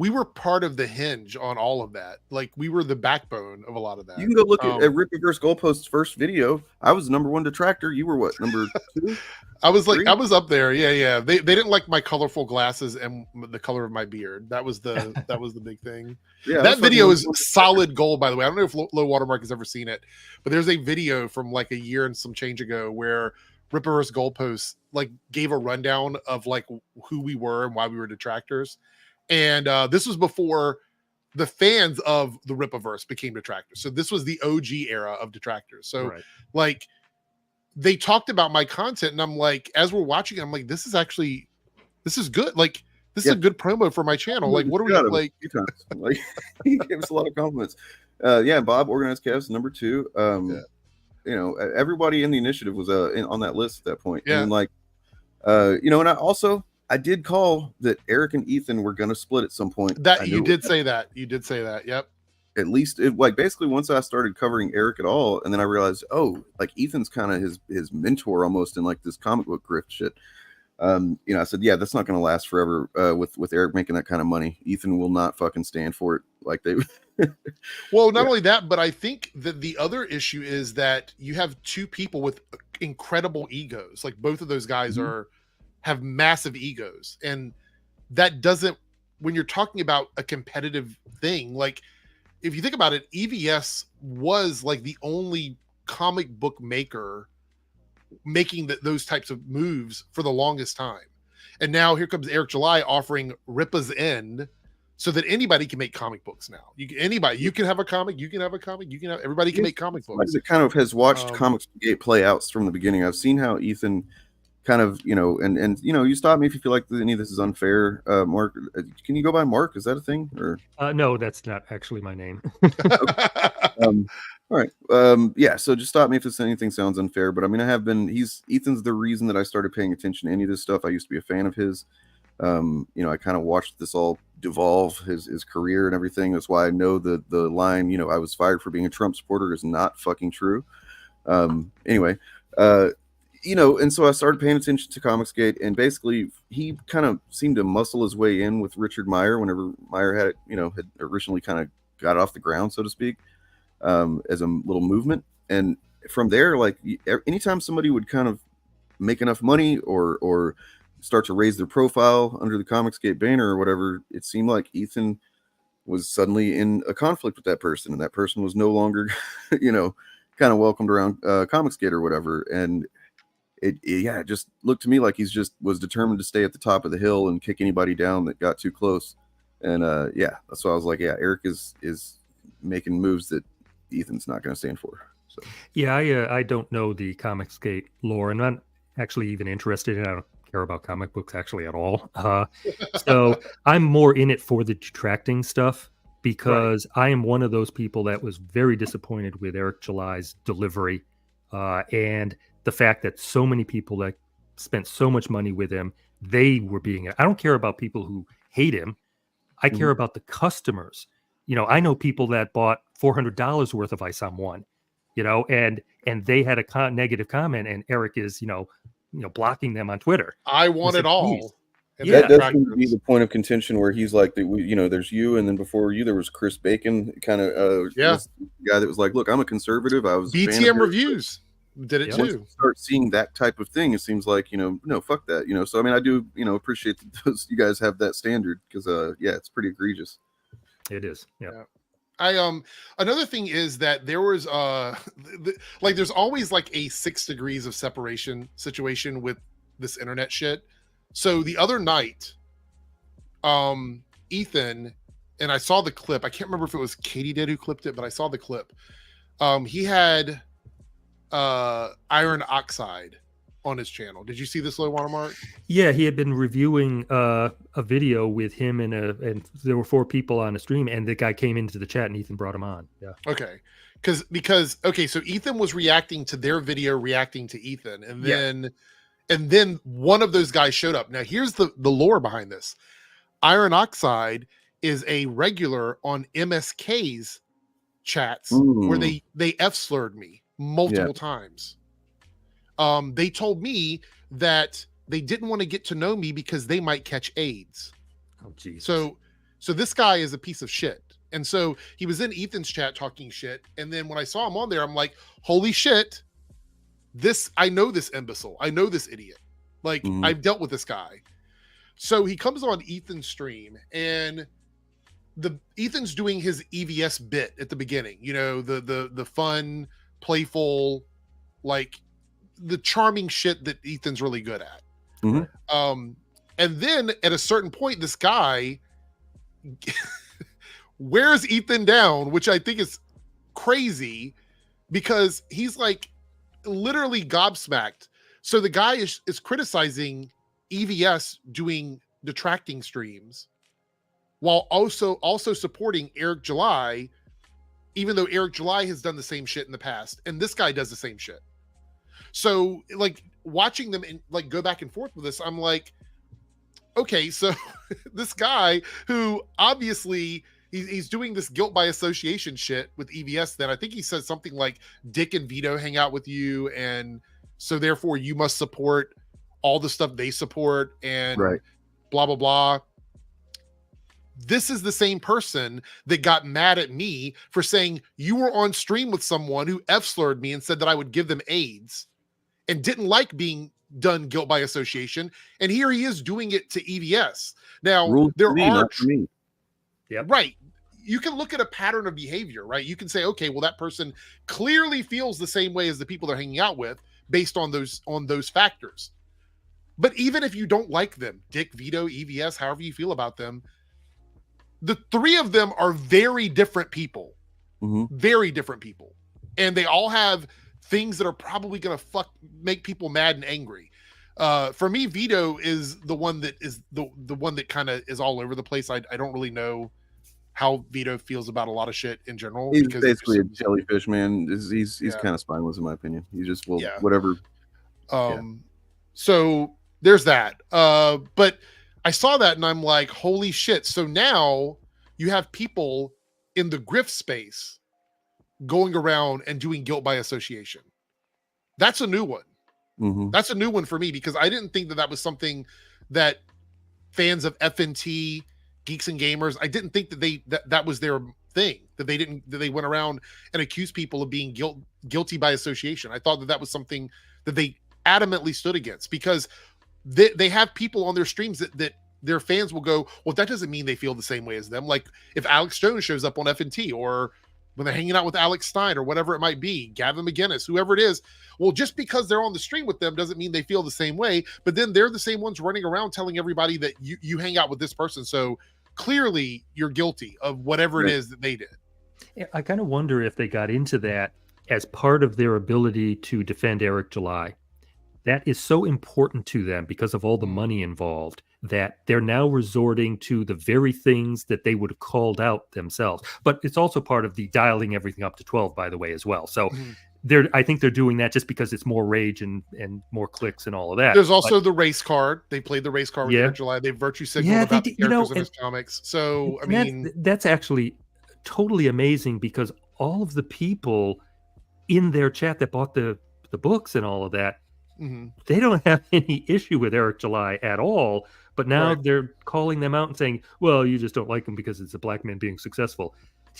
we were part of the hinge on all of that. Like we were the backbone of a lot of that. You can go look at Rippaverse Goalpost's first video. I was number 1 detractor. You were what, number 2? I was like, 3? I was up there. Yeah. They didn't like my colorful glasses and the color of my beard. That was the big thing. Yeah, that video is solid gold, by the way. I don't know if Low Watermark has ever seen it, but there's a video from like a year and some change ago where Rippaverse Goalpost like gave a rundown of like who we were and why we were detractors. And this was before the fans of the Rippaverse became detractors. So this was the OG era of detractors. So like they talked about my content and I'm like, as we're watching it, I'm like, this is good. Like this is a good promo for my channel. Like, what are we like? Like he gave us a lot of compliments. Bob, Organized Chaos, number 2. You know, everybody in the initiative was on that list at that point. Yeah. And like, and I did call that Eric and Ethan were going to split at some point. That you did say that. You did say that. Yep. At least like basically once I started covering Eric at all, and then I realized, oh, like Ethan's kind of his mentor almost in like this comic book grift shit. I said, yeah, that's not going to last forever. With Eric making that kind of money, Ethan will not fucking stand for it. Like they. Well, not only that, but I think that the other issue is that you have 2 people with incredible egos. Like both of those guys have massive egos, and that doesn't. When you're talking about a competitive thing, like if you think about it, EVS was like the only comic book maker making those types of moves for the longest time. And now here comes Eric July offering Rippa's End so that anybody can make comic books now. You can have a comic, everybody can make comic books. It kind of has watched Comics Gate play out from the beginning. I've seen how Ethan kind of, and you stop me if you feel like any of this is unfair. Mark, can you go by Mark? Is that a thing? Or no, that's not actually my name. All right. So just stop me if anything sounds unfair, but I mean, Ethan's the reason that I started paying attention to any of this stuff. I used to be a fan of his. I kind of watched this all devolve, his career and everything. That's why I know the line, I was fired for being a Trump supporter is not fucking true. And so I started paying attention to Comicsgate, and basically he kind of seemed to muscle his way in with Richard Meyer whenever Meyer had it, had originally kind of got it off the ground, so to speak, as a little movement. And from there, like anytime somebody would kind of make enough money or start to raise their profile under the Comicsgate banner or whatever, it seemed like Ethan was suddenly in a conflict with that person, and that person was no longer, kind of welcomed around Comicsgate or whatever. And it just looked to me like he's just was determined to stay at the top of the hill and kick anybody down that got too close. And that's why I was like, Eric is making moves that Ethan's not going to stand for. So I don't know the Comicsgate lore, and I'm not actually even interested in it. I don't care about comic books actually at all. So I'm more in it for the detracting stuff, because I am one of those people that was very disappointed with Eric July's delivery, and the fact that so many people that spent so much money with him, they were being. I don't care about people who hate him. I care about the customers. I know people that bought $400 worth of Ice on One, and they had a negative comment, and Eric is, blocking them on Twitter. I want it all. That does seem to be the point of contention where he's like, there's you, and then before you there was Chris Bacon, kind of guy that was like, look, I'm a conservative. I was BTM Reviews did it too. Once you start seeing that type of thing, it seems like no, fuck that. So I mean, I do appreciate that you guys have that standard, because it's pretty egregious. It is. Yeah. Another thing is that there was there's always like a 6 degrees of separation situation with this internet shit. So the other night, Ethan, and I saw the clip. I can't remember if it was Katie did who clipped it, but I saw the clip. He had iron oxide on his channel. Did you see this, Low Watermark? Yeah, he had been reviewing a video with him, and there were 4 people on the stream, and the guy came into the chat, and Ethan brought him on. Yeah. Okay. So Ethan was reacting to their video, reacting to Ethan, and then one of those guys showed up. Now here's the lore behind this. Iron Oxide is a regular on MSK's chats where they F-slurred me multiple times. They told me that they didn't want to get to know me because they might catch AIDS. Oh, geez. So So this guy is a piece of shit. And so he was in Ethan's chat talking shit. And then when I saw him on there, I'm like, holy shit, I know this imbecile. I know this idiot. Like, I've dealt with this guy. So he comes on Ethan's stream, and Ethan's doing his EVS bit at the beginning, you know, the fun, playful, like the charming shit that Ethan's really good at. And then at a certain point, this guy wears Ethan down, which I think is crazy because he's like literally gobsmacked. So the guy is criticizing EVS doing detracting streams while also supporting Eric July, even though Eric July has done the same shit in the past, and this guy does the same shit. So like watching them like go back and forth with this, I'm like, okay, so this guy who obviously he's doing this guilt by association shit with EVS. Then I think he says something like Dick and Vito hang out with you, and so therefore you must support all the stuff they support, and blah blah blah. This is the same person that got mad at me for saying you were on stream with someone who F-slurred me and said that I would give them AIDS and didn't like being done guilt by association. And here he is doing it to EVS. Now, there are... Right. You can look at a pattern of behavior, right? You can say, okay, well, that person clearly feels the same way as the people they're hanging out with based on those factors. But even if you don't like them, Dick, Vito, EVS, however you feel about them, the three of them are very different people. Very different people. And they all have things that are probably going to make people mad and angry. For me, Vito is the one that is the one that kind of is all over the place. I don't really know how Vito feels about a lot of shit in general. He's basically a jellyfish, man. He's kind of spineless in my opinion. He just will whatever. So there's that. But I saw that and I'm like, holy shit. So now you have people in the grift space going around and doing guilt by association. That's a new one. That's a new one for me because I didn't think that was something that fans of FNT, Geeks and Gamers, I didn't think that that was their thing, that they went around and accused people of being guilty by association. I thought that was something that they adamantly stood against because they have people on their streams that their fans will go, well, that doesn't mean they feel the same way as them. Like if Alex Jones shows up on FNT or when they're hanging out with Alex Stein or whatever it might be, Gavin McGinnis, whoever it is, well, just because they're on the stream with them doesn't mean they feel the same way, but then they're the same ones running around telling everybody that you hang out with this person. So clearly you're guilty of whatever it is that they did. Yeah, I kind of wonder if they got into that as part of their ability to defend Eric July. That is so important to them because of all the money involved that they're now resorting to the very things that they would have called out themselves. But it's also part of the dialing everything up to 12, by the way, as well. So I think they're doing that just because it's more rage and more clicks and all of that. There's also the race card. They played the race card with Eric July. They virtue signaled about the characters in his comics. So, I mean... That's actually totally amazing because all of the people in their chat that bought the books and all of that, they don't have any issue with Eric July at all, but now they're calling them out and saying, well, you just don't like him because it's a black man being successful.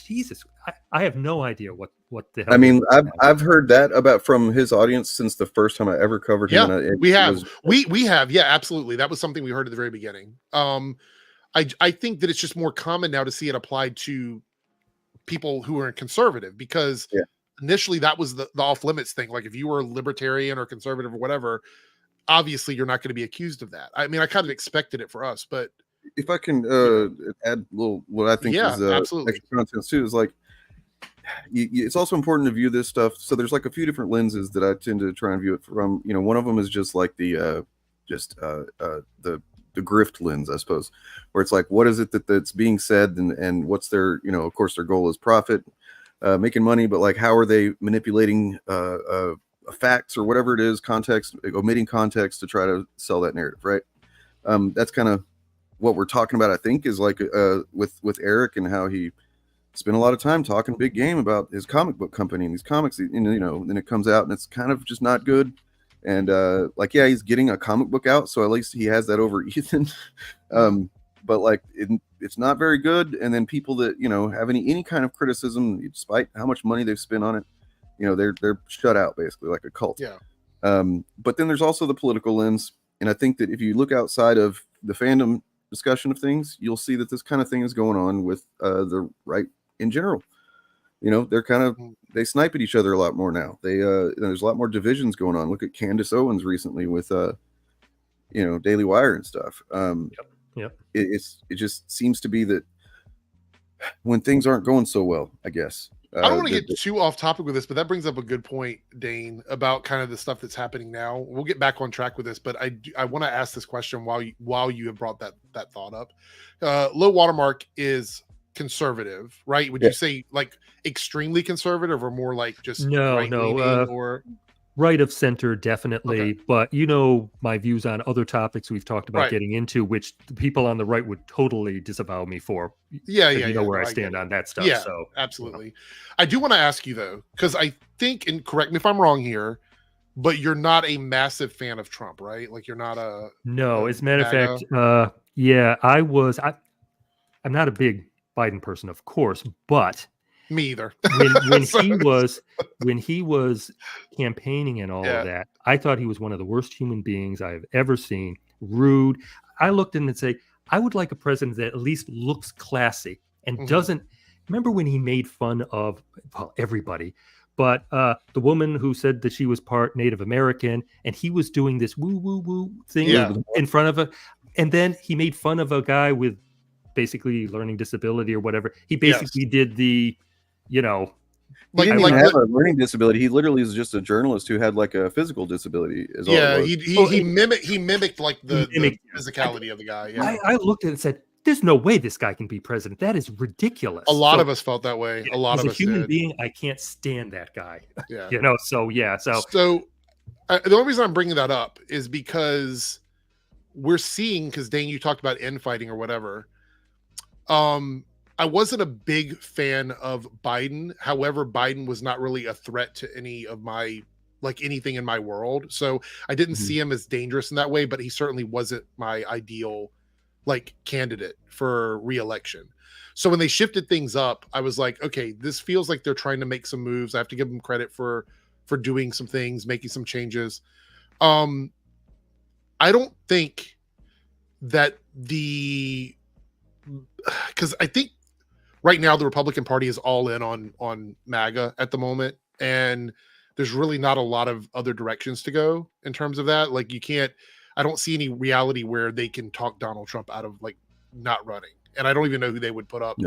Jesus, I have no idea what the hell. I mean, I've heard that from his audience since the first time I ever covered him. We have, absolutely. That was something we heard at the very beginning. I think that it's just more common now to see it applied to people who are conservative because initially that was the off limits thing. Like if you were libertarian or conservative or whatever, obviously you're not going to be accused of that. I mean, I kind of expected it for us, but if I can add a little, what I think is absolutely extra content too, is like, it's also important to view this stuff. So there's like a few different lenses that I tend to try and view it from. You know, one of them is just like the grift lens, I suppose, where it's like, what is it that's being said and what's their, you know, of course their goal is profit, making money, but like, how are they manipulating facts or whatever it is, context, omitting context to try to sell that narrative, right? That's kind of what we're talking about, I think, is like with Eric and how he spent a lot of time talking big game about his comic book company and these comics, and you know, then it comes out and it's kind of just not good. And like, yeah, he's getting a comic book out, so at least he has that over Ethan. But like, it's not very good. And then people that, you know, have any kind of criticism, despite how much money they've spent on it, you know, they're shut out basically like a cult. Yeah. But then there's also the political lens. And I think that if you look outside of the fandom discussion of things, you'll see that this kind of thing is going on with the right in general. You know, they're kind of, they snipe at each other a lot more now. There's a lot more divisions going on. Look at Candace Owens recently with, you know, Daily Wire and stuff. Yep. It just seems to be that when things aren't going so well, I guess. I don't want to get too off topic with this, but that brings up a good point, Dane, about kind of the stuff that's happening now. We'll get back on track with this, but I want to ask this question while you have brought that thought up. Low watermark is conservative, right? Would you say like extremely conservative or more like just or right of center, definitely. Okay. But you know my views on other topics we've talked about getting into, which the people on the right would totally disavow me for. You know where I stand on that stuff. Yeah, so absolutely. You know. I do want to ask you though, because I think, and correct me if I'm wrong here, but you're not a massive fan of Trump, right? Like you're not no. As a matter of fact, yeah, I'm not a big Biden person, of course, but me either. when he was campaigning and all of that, I thought he was one of the worst human beings I have ever seen. Rude. I looked at him and say, I would like a president that at least looks classy and doesn't. Remember when he made fun of everybody, but the woman who said that she was part Native American, and he was doing this woo woo woo thing in front of her, and then he made fun of a guy with basically learning disability or whatever. He basically did the, you know, he didn't even have a learning disability. He literally is just a journalist who had like a physical disability. He mimicked like the physicality of the guy. Yeah. I looked at it and said, "There's no way this guy can be president. That is ridiculous." A lot of us felt that way. A lot of us. As a human being, I can't stand that guy. Yeah. You know. So the only reason I'm bringing that up is because we're seeing, because Dane, you talked about infighting or whatever. I wasn't a big fan of Biden. However, Biden was not really a threat to any of my, like anything in my world. So I didn't see him as dangerous in that way, but he certainly wasn't my ideal like candidate for re-election. So when they shifted things up, I was like, okay, this feels like they're trying to make some moves. I have to give them credit for doing some things, making some changes. I don't think that because I think right now the Republican Party is all in on MAGA at the moment, and there's really not a lot of other directions to go in terms of that. Like I don't see any reality where they can talk Donald Trump out of like not running, and I don't even know who they would put up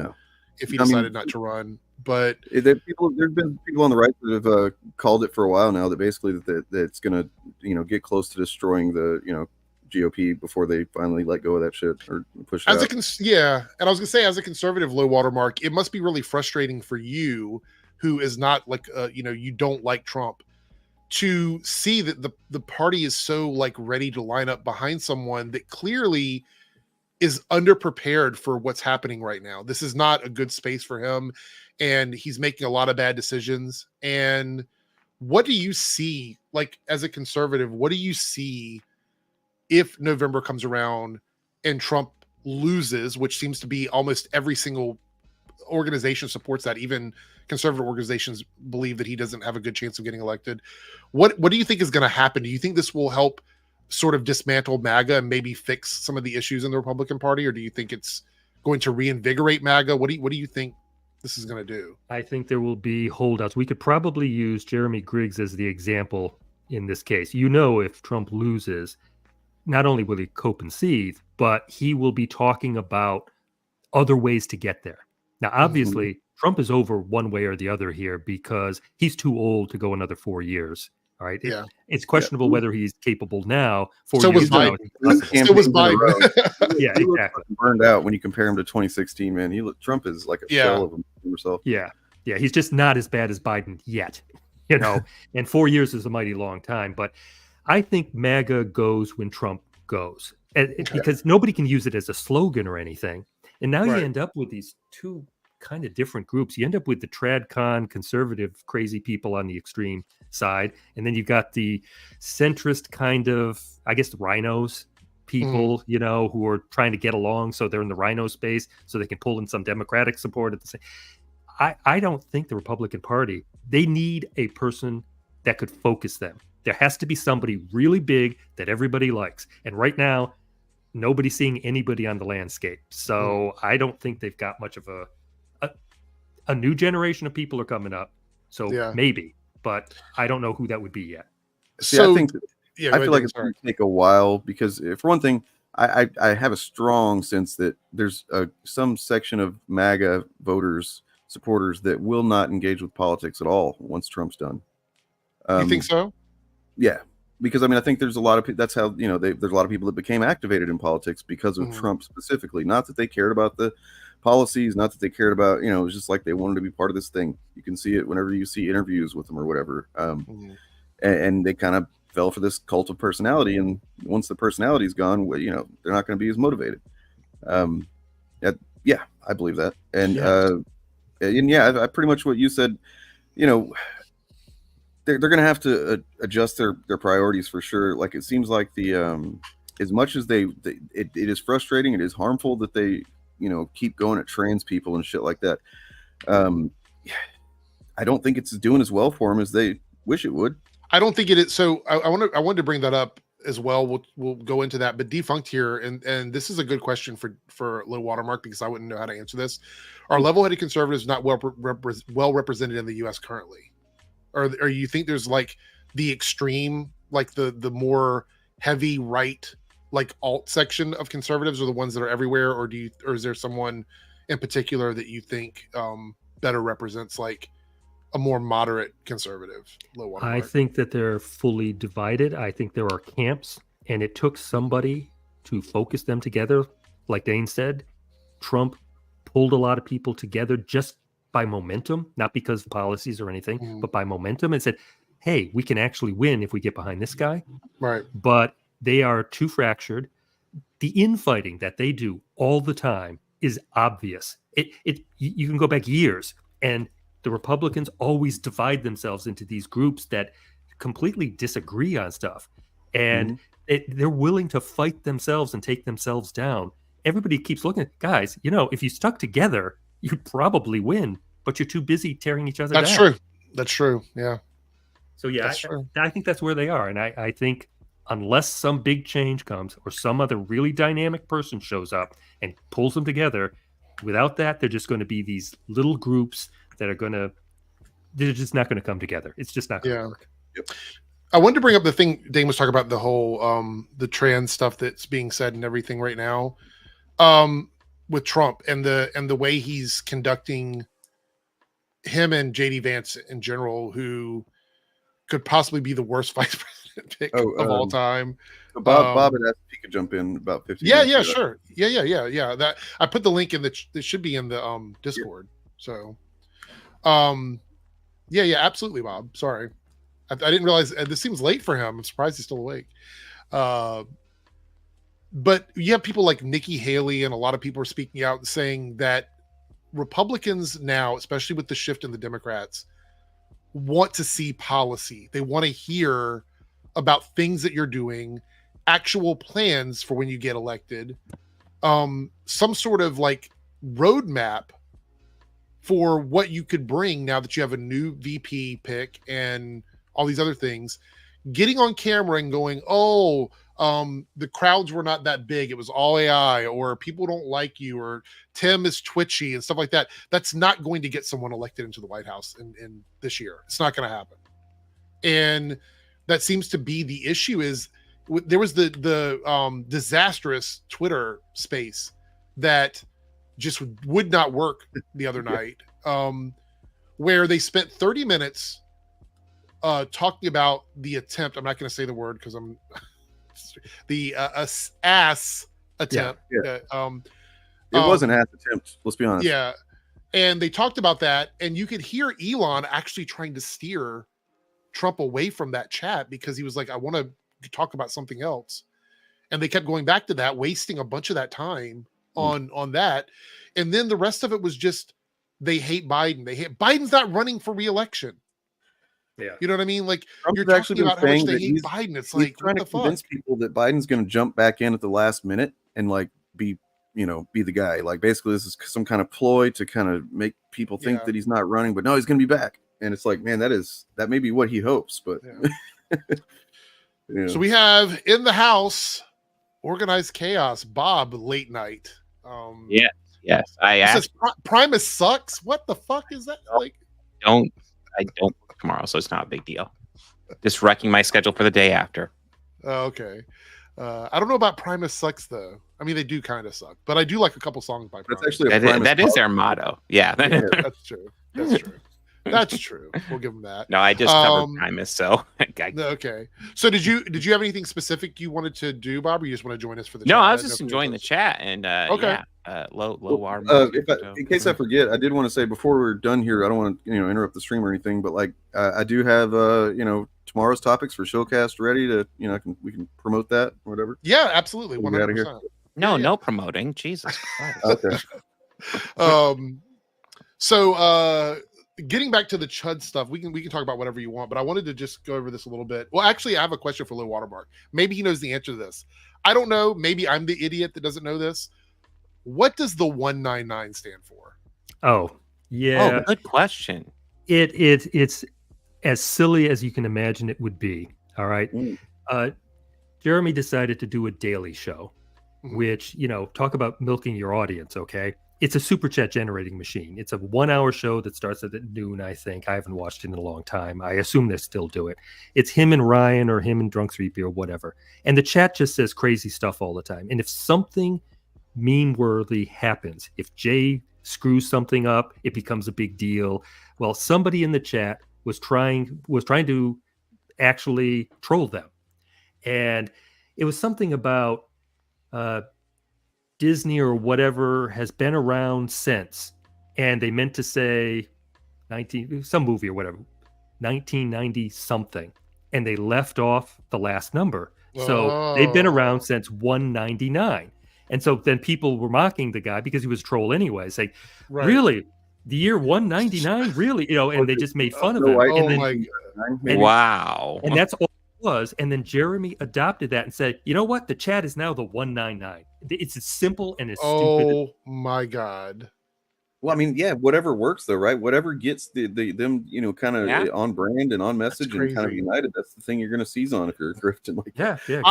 if he decided not to run. But there's been people on the right that have called it for a while now that basically that it's going to, you know, get close to destroying the, you know, GOP before they finally let go of that shit or push it out. And I was gonna say, as a conservative low watermark, it must be really frustrating for you, who is not like you know, you don't like Trump, to see that the party is so like ready to line up behind someone that clearly is underprepared for what's happening right now. This is not a good space for him, and he's making a lot of bad decisions. And what do you see, like as a conservative, what do you see if November comes around and Trump loses, which seems to be almost every single organization supports that. Even conservative organizations believe that he doesn't have a good chance of getting elected. What do you think is going to happen? Do you think this will help sort of dismantle MAGA and maybe fix some of the issues in the Republican Party? Or do you think it's going to reinvigorate MAGA? What do you think this is going to do? I think there will be holdouts. We could probably use Jeremy Griggs as the example in this case. You know, if Trump loses, not only will he cope and seethe, but he will be talking about other ways to get there. Now, obviously, Trump is over one way or the other here because he's too old to go another 4 years. All right. It's questionable whether he's capable now. So was Biden. Yeah, exactly. Burned out when you compare him to 2016, man. Trump is like a shell of himself. Yeah. Yeah. He's just not as bad as Biden yet, you know, and 4 years is a mighty long time. But I think MAGA goes when Trump goes, because nobody can use it as a slogan or anything. And now you end up with these two kind of different groups. You end up with the TradCon conservative crazy people on the extreme side, and then you've got the centrist kind of, I guess, the rhinos people, you know, who are trying to get along, so they're in the rhino space, so they can pull in some Democratic support at the same. I don't think the Republican Party, they need a person that could focus them. There has to be somebody really big that everybody likes. And right now, nobody's seeing anybody on the landscape. So I don't think they've got much of a new generation of people are coming up. So maybe, but I don't know who that would be yet. So I think I feel like it's going to take a while because, for one thing, I have a strong sense that there's some section of MAGA supporters that will not engage with politics at all once Trump's done. You think so? Yeah, because I mean, I think there's a lot of that's how, you know, there's a lot of people that became activated in politics because of Trump specifically. Not that they cared about the policies, not that they cared about, you know, it was just like they wanted to be part of this thing. You can see it whenever you see interviews with them or whatever. And they kind of fell for this cult of personality, and once the personality's gone, well, you know, they're not going to be as motivated. Yeah, I believe that, and I pretty much what you said. You know, they're going to have to adjust their priorities for sure. Like, it seems like the as much as it is frustrating, it is harmful that they, you know, keep going at trans people and shit like that. I don't think it's doing as well for them as they wish it would. I don't think it is. So I wanted to bring that up as well. We'll go into that, but Defunct here, and this is a good question for Low Watermark, because I wouldn't know how to answer this. Are level-headed conservatives not well represented in the U.S. currently, or you think there's like the extreme, like the more heavy right, like alt section of conservatives are the ones that are everywhere, or is there someone in particular that you think better represents like a more moderate conservative? Low Watermark? I think that they're fully divided. I think there are camps, and it took somebody to focus them together. Like Dane said, Trump pulled a lot of people together just by momentum, not because of policies or anything, but by momentum, and said, hey, we can actually win if we get behind this guy. Right. But they are too fractured. The infighting that they do all the time is obvious. You can go back years, and the Republicans always divide themselves into these groups that completely disagree on stuff. And they're willing to fight themselves and take themselves down. Everybody keeps looking at, guys, you know, if you stuck together, you'd probably win, but you're too busy tearing each other down. That's true. Yeah. So yeah, I think that's where they are. And I think unless some big change comes or some other really dynamic person shows up and pulls them together, without that, they're just going to be these little groups that are they're just not going to come together. It's just not going to work. Yep. I wanted to bring up the thing Dane was talking about, the whole the trans stuff that's being said and everything right now with Trump and the way he's conducting him and JD Vance in general, who could possibly be the worst vice president pick of all time. Bob had asked if he could jump in about 50 Yeah, minutes sure. Yeah. That I put the link in it should be in the Discord. So yeah, absolutely, Bob. Sorry. I didn't realize this seems late for him. I'm surprised he's still awake. But you have people like Nikki Haley and a lot of people are speaking out and saying that Republicans now, especially with the shift in the Democrats, want to see policy. They want to hear about things that you're doing, actual plans for when you get elected, some sort of like roadmap for what you could bring now that you have a new VP pick and all these other things. Getting on camera and going, the crowds were not that big, it was all AI, or people don't like you, or Tim is twitchy and stuff like that. That's not going to get someone elected into the White House in this year. It's not going to happen. And that seems to be the issue. Is there was the disastrous Twitter space that just would not work the other night, where they spent 30 minutes talking about the attempt. I'm not going to say the word because I'm the ass attempt. Yeah. It was an ass attempt. Let's be honest. Yeah. And they talked about that, and you could hear Elon actually trying to steer Trump away from that chat because he was like, I want to talk about something else. And they kept going back to that, wasting a bunch of that time on that. And then the rest of it was just, they hate Biden. Biden's not running for re-election. Yeah. You know what I mean? Like Trump you're has actually talking been about how much saying they that hate Biden. It's he's like, trying what to the convince fuck? people that Biden's going to jump back in at the last minute and like be the guy. Like basically, this is some kind of ploy to kind of make people think Yeah. that he's not running, but no, he's going to be back. And it's like, man, that may be what he hopes, but Yeah. yeah. So we have in the house organized chaos. Bob late night. Yes. I He says asked. Primus sucks. What the fuck is that? Like, I don't work tomorrow, so it's not a big deal. Just wrecking my schedule for the day after. okay. I don't know about Primus sucks though. I mean, they do kind of suck, but I do like a couple songs by Primus. That's actually a That is their motto. Yeah. Yeah, that's true. That's true. That's true. We'll give them that. No, I just covered Primus, so Okay. So did you have anything specific you wanted to do, Bob, or you just want to join us for the no, chat? I was just enjoying the chat and Okay. low water. In case I forget, I did want to say before we're done here, I don't want to interrupt the stream or anything, but like I do have tomorrow's topics for Showcast ready to we can promote that or whatever. Yeah, absolutely. We'll get out of here. 100%. No promoting. Jesus Christ. Okay. So getting back to the Chud stuff, we can talk about whatever you want, but I wanted to just go over this a little bit. Well, actually, I have a question for Low Watermark. Maybe he knows the answer to this. I don't know. Maybe I'm the idiot that doesn't know this. What does the 199 stand for? Oh, yeah. Oh, good question. It's as silly as you can imagine it would be. All right. Jeremy decided to do a daily show, which, talk about milking your audience. Okay. It's a super chat generating machine. It's a 1 hour show that starts at noon, I think. I haven't watched it in a long time. I assume they still do it. It's him and Ryan or him and Drunk 3P or whatever. And the chat just says crazy stuff all the time. And if something meme-worthy happens, if Jay screws something up, it becomes a big deal. Well, somebody in the chat was trying to actually troll them. And it was something about Disney or whatever has been around since, and they meant to say some movie or whatever, 1990 something, and they left off the last number. So they've been around since 199. And so then people were mocking the guy because he was a troll anyway, saying, really? The year 199? Really? And they just made fun of him. Wow. And that's all it was. And then Jeremy adopted that and said, you know what? The chat is now the 199. It's as simple and as stupid. Oh my God. Well, I mean, yeah, whatever works though, right? Whatever gets them, kind of on brand and on message and kind of united. That's the thing you're going to seize on if you're grifting like that. Yeah.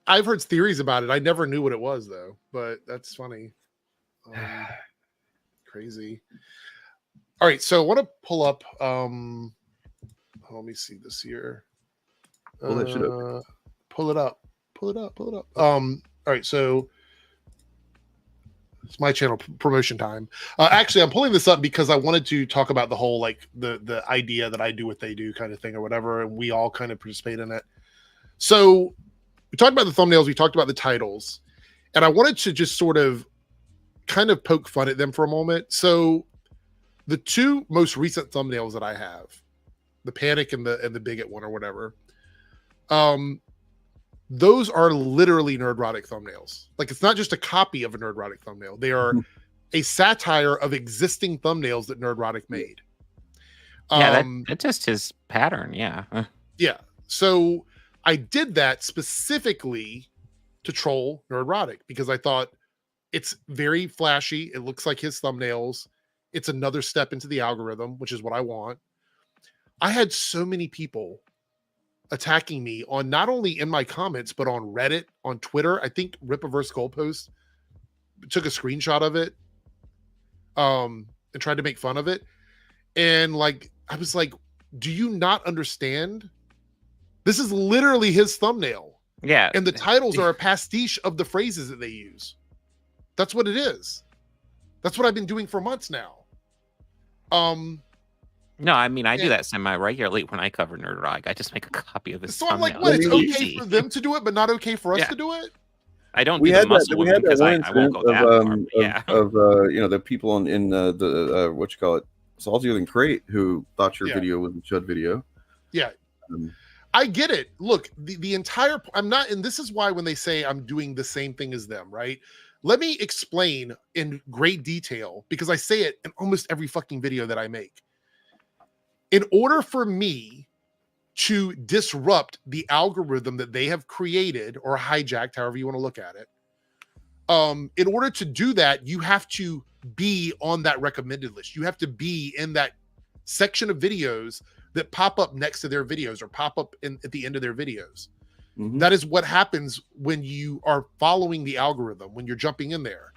I've heard theories about it. I never knew what it was though, but that's funny. Crazy. All right, so I want to pull up. Let me see this here. Pull that shit up. Pull it up. All right, so it's my channel promotion time. Actually, I'm pulling this up because I wanted to talk about the whole like the idea that I do what they do kind of thing or whatever, and we all kind of participate in it. So we talked about the thumbnails, we talked about the titles, and I wanted to just sort of kind of poke fun at them for a moment. So the two most recent thumbnails that I have, the Panic and the Bigot one or whatever, those are literally Nerdrotic thumbnails. Like, it's not just a copy of a Nerdrotic thumbnail. They are a satire of existing thumbnails that Nerdrotic made. Yeah, that's just his pattern. Yeah. Yeah. So I did that specifically to troll Nerdrotic because I thought it's very flashy. It looks like his thumbnails. It's another step into the algorithm, which is what I want. I had so many people attacking me on not only in my comments, but on Reddit, on Twitter. I think Ripaverse Goalpost took a screenshot of it and tried to make fun of it. And like, I was like, do you not understand? This is literally his thumbnail. Yeah. And the titles are a pastiche of the phrases that they use. That's what it is. That's what I've been doing for months now. No, I mean, I do that semi-regularly when I cover Nerdrotic. I just make a copy of this. So I'm like, what? It's okay for them to do it, but not okay for us to do it? I don't do the muscle women because I won't go that far. The people in the what you call it, Saltier Than Crate, who thought your video was a Chud video. Yeah. I get it. Look, the entire, I'm not, and this is why when they say I'm doing the same thing as them, right? Let me explain in great detail, because I say it in almost every fucking video that I make. in order for me to disrupt the algorithm that they have created or hijacked, however you want to look at it, in order to do that, you have to be on that recommended list. You have to be in that section of videos that pop up next to their videos or pop up at the end of their videos. That is what happens when you are following the algorithm, when you're jumping in there.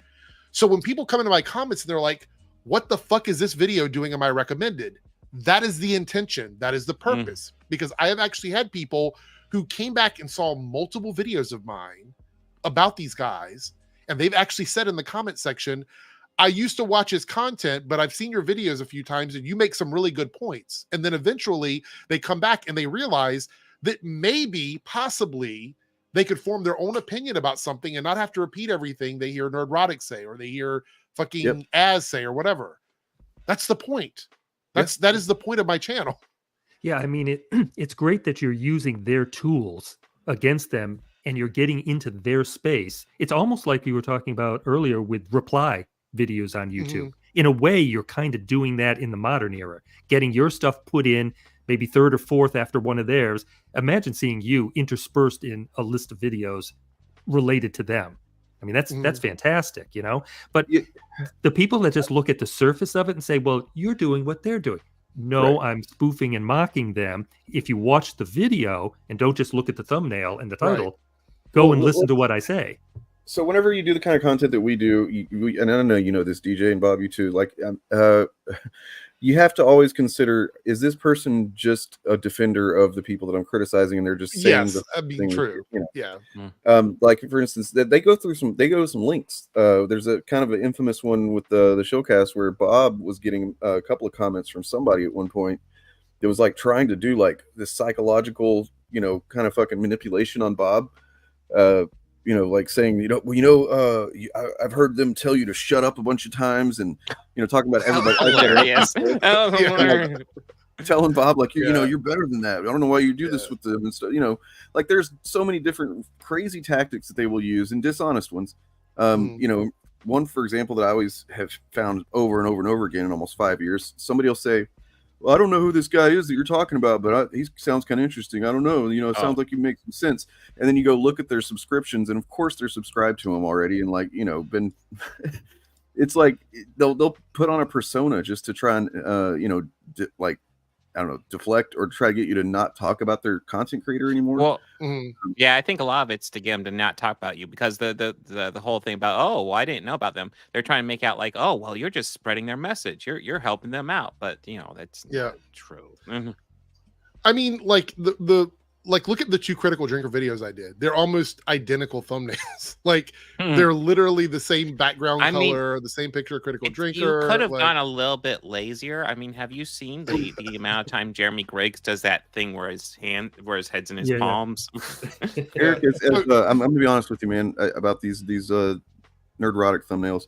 So when people come into my comments and they're like, what the fuck is this video doing in my recommended? That is the intention. That is the purpose. Because I have actually had people who came back and saw multiple videos of mine about these guys. And they've actually said in the comment section, I used to watch his content, but I've seen your videos a few times and you make some really good points. And then eventually they come back and they realize that maybe, possibly, they could form their own opinion about something and not have to repeat everything they hear Nerdrotic say or they hear fucking Az say or whatever. That's the point. That is the point of my channel. Yeah, I mean, it's great that you're using their tools against them and you're getting into their space. It's almost like you were talking about earlier with reply videos on YouTube. In a way, you're kind of doing that in the modern era, getting your stuff put in maybe third or fourth after one of theirs. Imagine seeing you interspersed in a list of videos related to them. I mean, that's fantastic, you know? But the people that just look at the surface of it and say, well, you're doing what they're doing. No, I'm spoofing and mocking them. If you watch the video and don't just look at the thumbnail and the title, go and listen to what I say. So whenever you do the kind of content that we do, and I don't know, you know this, DJ and Bob, you too, like, you have to always consider, is this person just a defender of the people that I'm criticizing and they're just saying true. You know? Like, for instance, they go to some links. There's a kind of an infamous one with the showcast where Bob was getting a couple of comments from somebody at one point that was like trying to do like this psychological, you know, kind of fucking manipulation on Bob. You know, like saying, I've heard them tell you to shut up a bunch of times, and you know, talking about everybody. Hilarious. Telling Bob like you're better than that. I don't know why you do this with them and stuff. You know, like there's so many different crazy tactics that they will use and dishonest ones. You know, one for example that I always have found over and over and over again in almost 5 years. Somebody will say, well, I don't know who this guy is that you're talking about, but he sounds kind of interesting. I don't know. You know, it sounds like you make some sense. And then you go look at their subscriptions, and of course they're subscribed to him already. And like, you know, it's like they'll put on a persona just to try and, deflect or try to get you to not talk about their content creator anymore. Well, yeah, I think a lot of it's to get them to not talk about you because the whole thing about, oh, well, I didn't know about them. They're trying to make out like, oh, well, you're just spreading their message. You're helping them out, but you know that's not true. I mean, like look at the 2 Critical Drinker videos I did. They're almost identical thumbnails. Like they're literally the same background color, the same picture of Critical Drinker. You could have gone a little bit lazier. I mean, have you seen the amount of time Jeremy Griggs does that thing where his head's in his palms? Eric, I'm gonna be honest with you, man, about these nerdrotic thumbnails.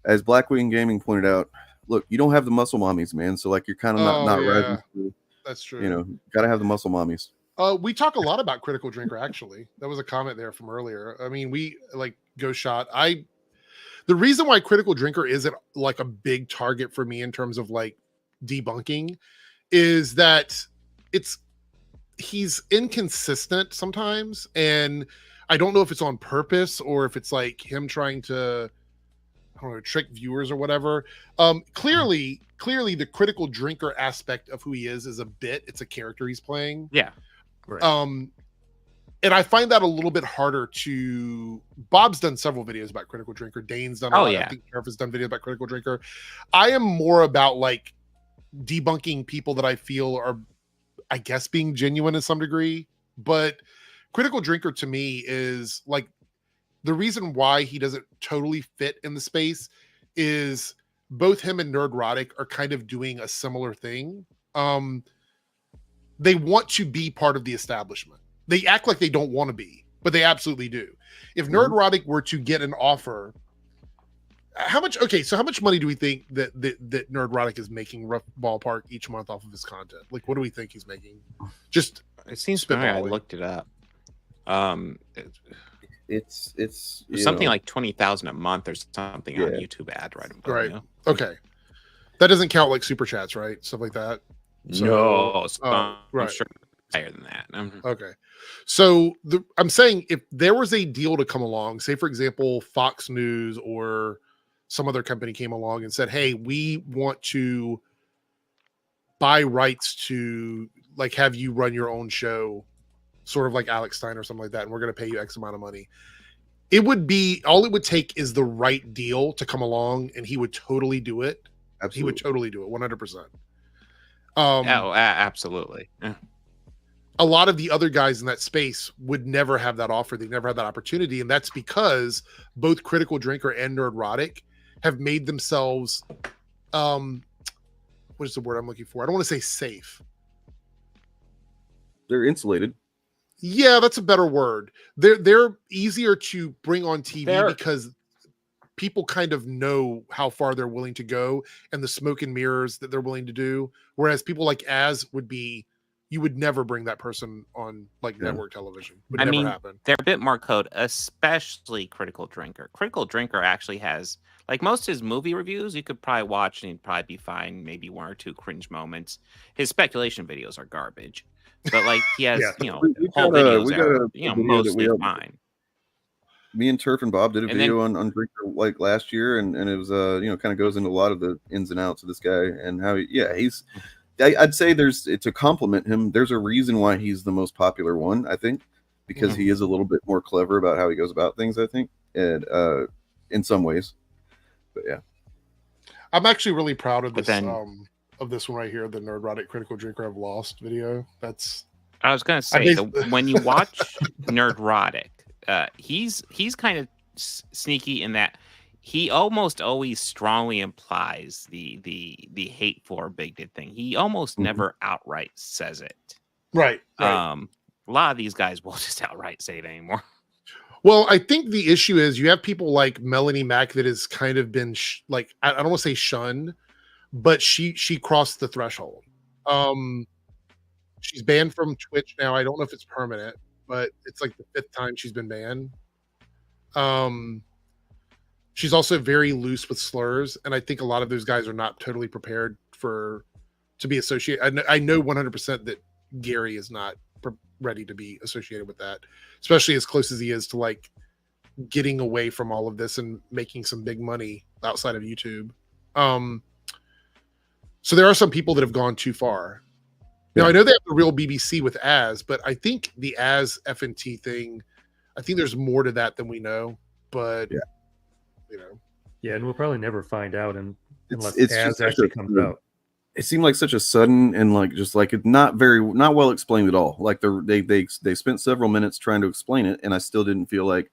As Blackwing Gaming pointed out, look, you don't have the muscle mommies, man. So like you're kind of not rising through. That's true. You know, gotta have the muscle mommies. We talk a lot about Critical Drinker, actually. That was a comment there from earlier. I mean, we like Ghost Shot. The reason why Critical Drinker isn't like a big target for me in terms of like debunking is that he's inconsistent sometimes. And I don't know if it's on purpose or if it's like him trying to, I don't know, trick viewers or whatever. Clearly the Critical Drinker aspect of who he is a bit. It's a character he's playing. Yeah. Right. And I find that a little bit harder to. Bob's done several videos about Critical Drinker. Dane's done. I think Sheriff has done videos about Critical Drinker. I am more about like debunking people that I feel are, I guess, being genuine in some degree. But Critical Drinker to me is like the reason why he doesn't totally fit in the space is both him and Nerdrotic are kind of doing a similar thing. They want to be part of the establishment. They act like they don't want to be, but they absolutely do. If Nerdrotic were to get an offer, how much money do we think that Nerdrotic is making, rough ballpark, each month off of his content? Like, what do we think he's making? Just it seems familiar. I looked it up. It's something like 20,000 a month or something on YouTube ad, right? Right. Okay. That doesn't count like super chats, right? Stuff like that. No, so I'm right. sure higher than that. Okay. So I'm saying if there was a deal to come along, say for example, Fox News or some other company came along and said, "Hey, we want to buy rights to like have you run your own show, sort of like Alex Stein or something like that, and we're going to pay you X amount of money." It would be all it would take is the right deal to come along, and he would totally do it. Absolutely. He would totally do it, 100%. Absolutely. Yeah. A lot of the other guys in that space would never have that offer. They never had that opportunity. And that's because both Critical Drinker and Nerdrotic have made themselves, what is the word I'm looking for? I don't want to say safe. They're insulated. Yeah, that's a better word. They're easier to bring on TV because people kind of know how far they're willing to go and the smoke and mirrors that they're willing to do. Whereas people like would be, you would never bring that person on like network television. Would never happen. They're a bit more code, especially Critical Drinker. Critical Drinker actually has, like most of his movie reviews, you could probably watch and he'd probably be fine. Maybe one or two cringe moments. His speculation videos are garbage, but like he has, whole videos are, mostly fine. Me and Turf and Bob did a video on Drinker like last year, and it was kind of goes into a lot of the ins and outs of this guy and how he's. I'd say to compliment him. There's a reason why he's the most popular one. I think because he is a little bit more clever about how he goes about things. I think, and in some ways, but yeah, I'm actually really proud of this. Of this one right here, the Nerdrotic Critical Drinker I've Lost video. I was gonna say when you watch Nerdrotic. He's kind of sneaky in that he almost always strongly implies the hate for Big Did thing. He almost never outright says it. Right. A lot of these guys will just outright say it anymore. Well, I think the issue is you have people like Melanie Mack that has kind of been like I don't want to say shunned, but she crossed the threshold. She's banned from Twitch now. I don't know if it's permanent, but it's like the 5th time she's been banned. She's also very loose with slurs, and I think a lot of those guys are not totally prepared to be associated. I know 100% that Gary is not ready to be associated with that, especially as close as he is to like getting away from all of this and making some big money outside of YouTube. So there are some people that have gone too far. Now, I know they have the real BBC with Az, but I think the Az F&T thing, I think there's more to that than we know. But, Yeah, and we'll probably never find out unless it's Az actually comes out. It seemed like such a sudden and like just like it's not well explained at all. Like they spent several minutes trying to explain it, and I still didn't feel like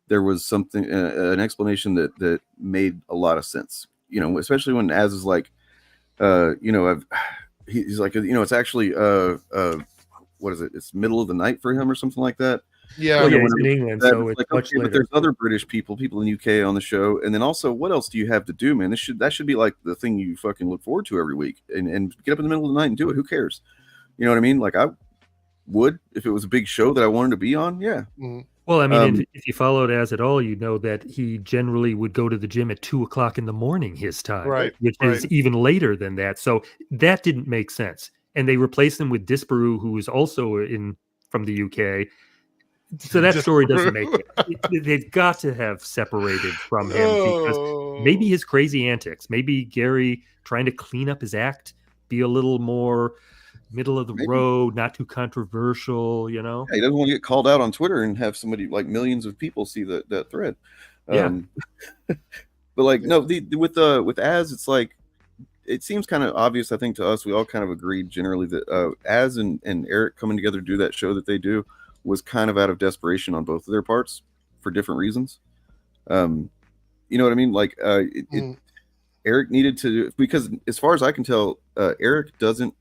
there was something an explanation that made a lot of sense. Especially when Az is like, he's like, it's actually what is it? It's middle of the night for him or something like that. Yeah, well, he's in England, so it's like, much later. But there's other British people in UK on the show, and then also, what else do you have to do, man? That should be like the thing you fucking look forward to every week, and get up in the middle of the night and do it. Who cares? You know what I mean? Like I would if it was a big show that I wanted to be on. Yeah. Mm-hmm. Well, I mean, if you followed Az at all, you know that he generally would go to the gym at 2:00 in the morning his time, which is even later than that. So that didn't make sense. And they replaced him with Disparu, who is also from the UK. So that story doesn't make it. They've got to have separated from him because maybe his crazy antics, maybe Gary trying to clean up his act, be a little more middle of the road, not too controversial, Yeah, he doesn't want to get called out on Twitter and have somebody like millions of people see that thread. But like no, with Az, it's like it seems kind of obvious. I think to us, we all kind of agreed generally that Az and Eric coming together to do that show that they do was kind of out of desperation on both of their parts for different reasons. You know what I mean? Like Eric needed to, because as far as I can tell, Eric doesn't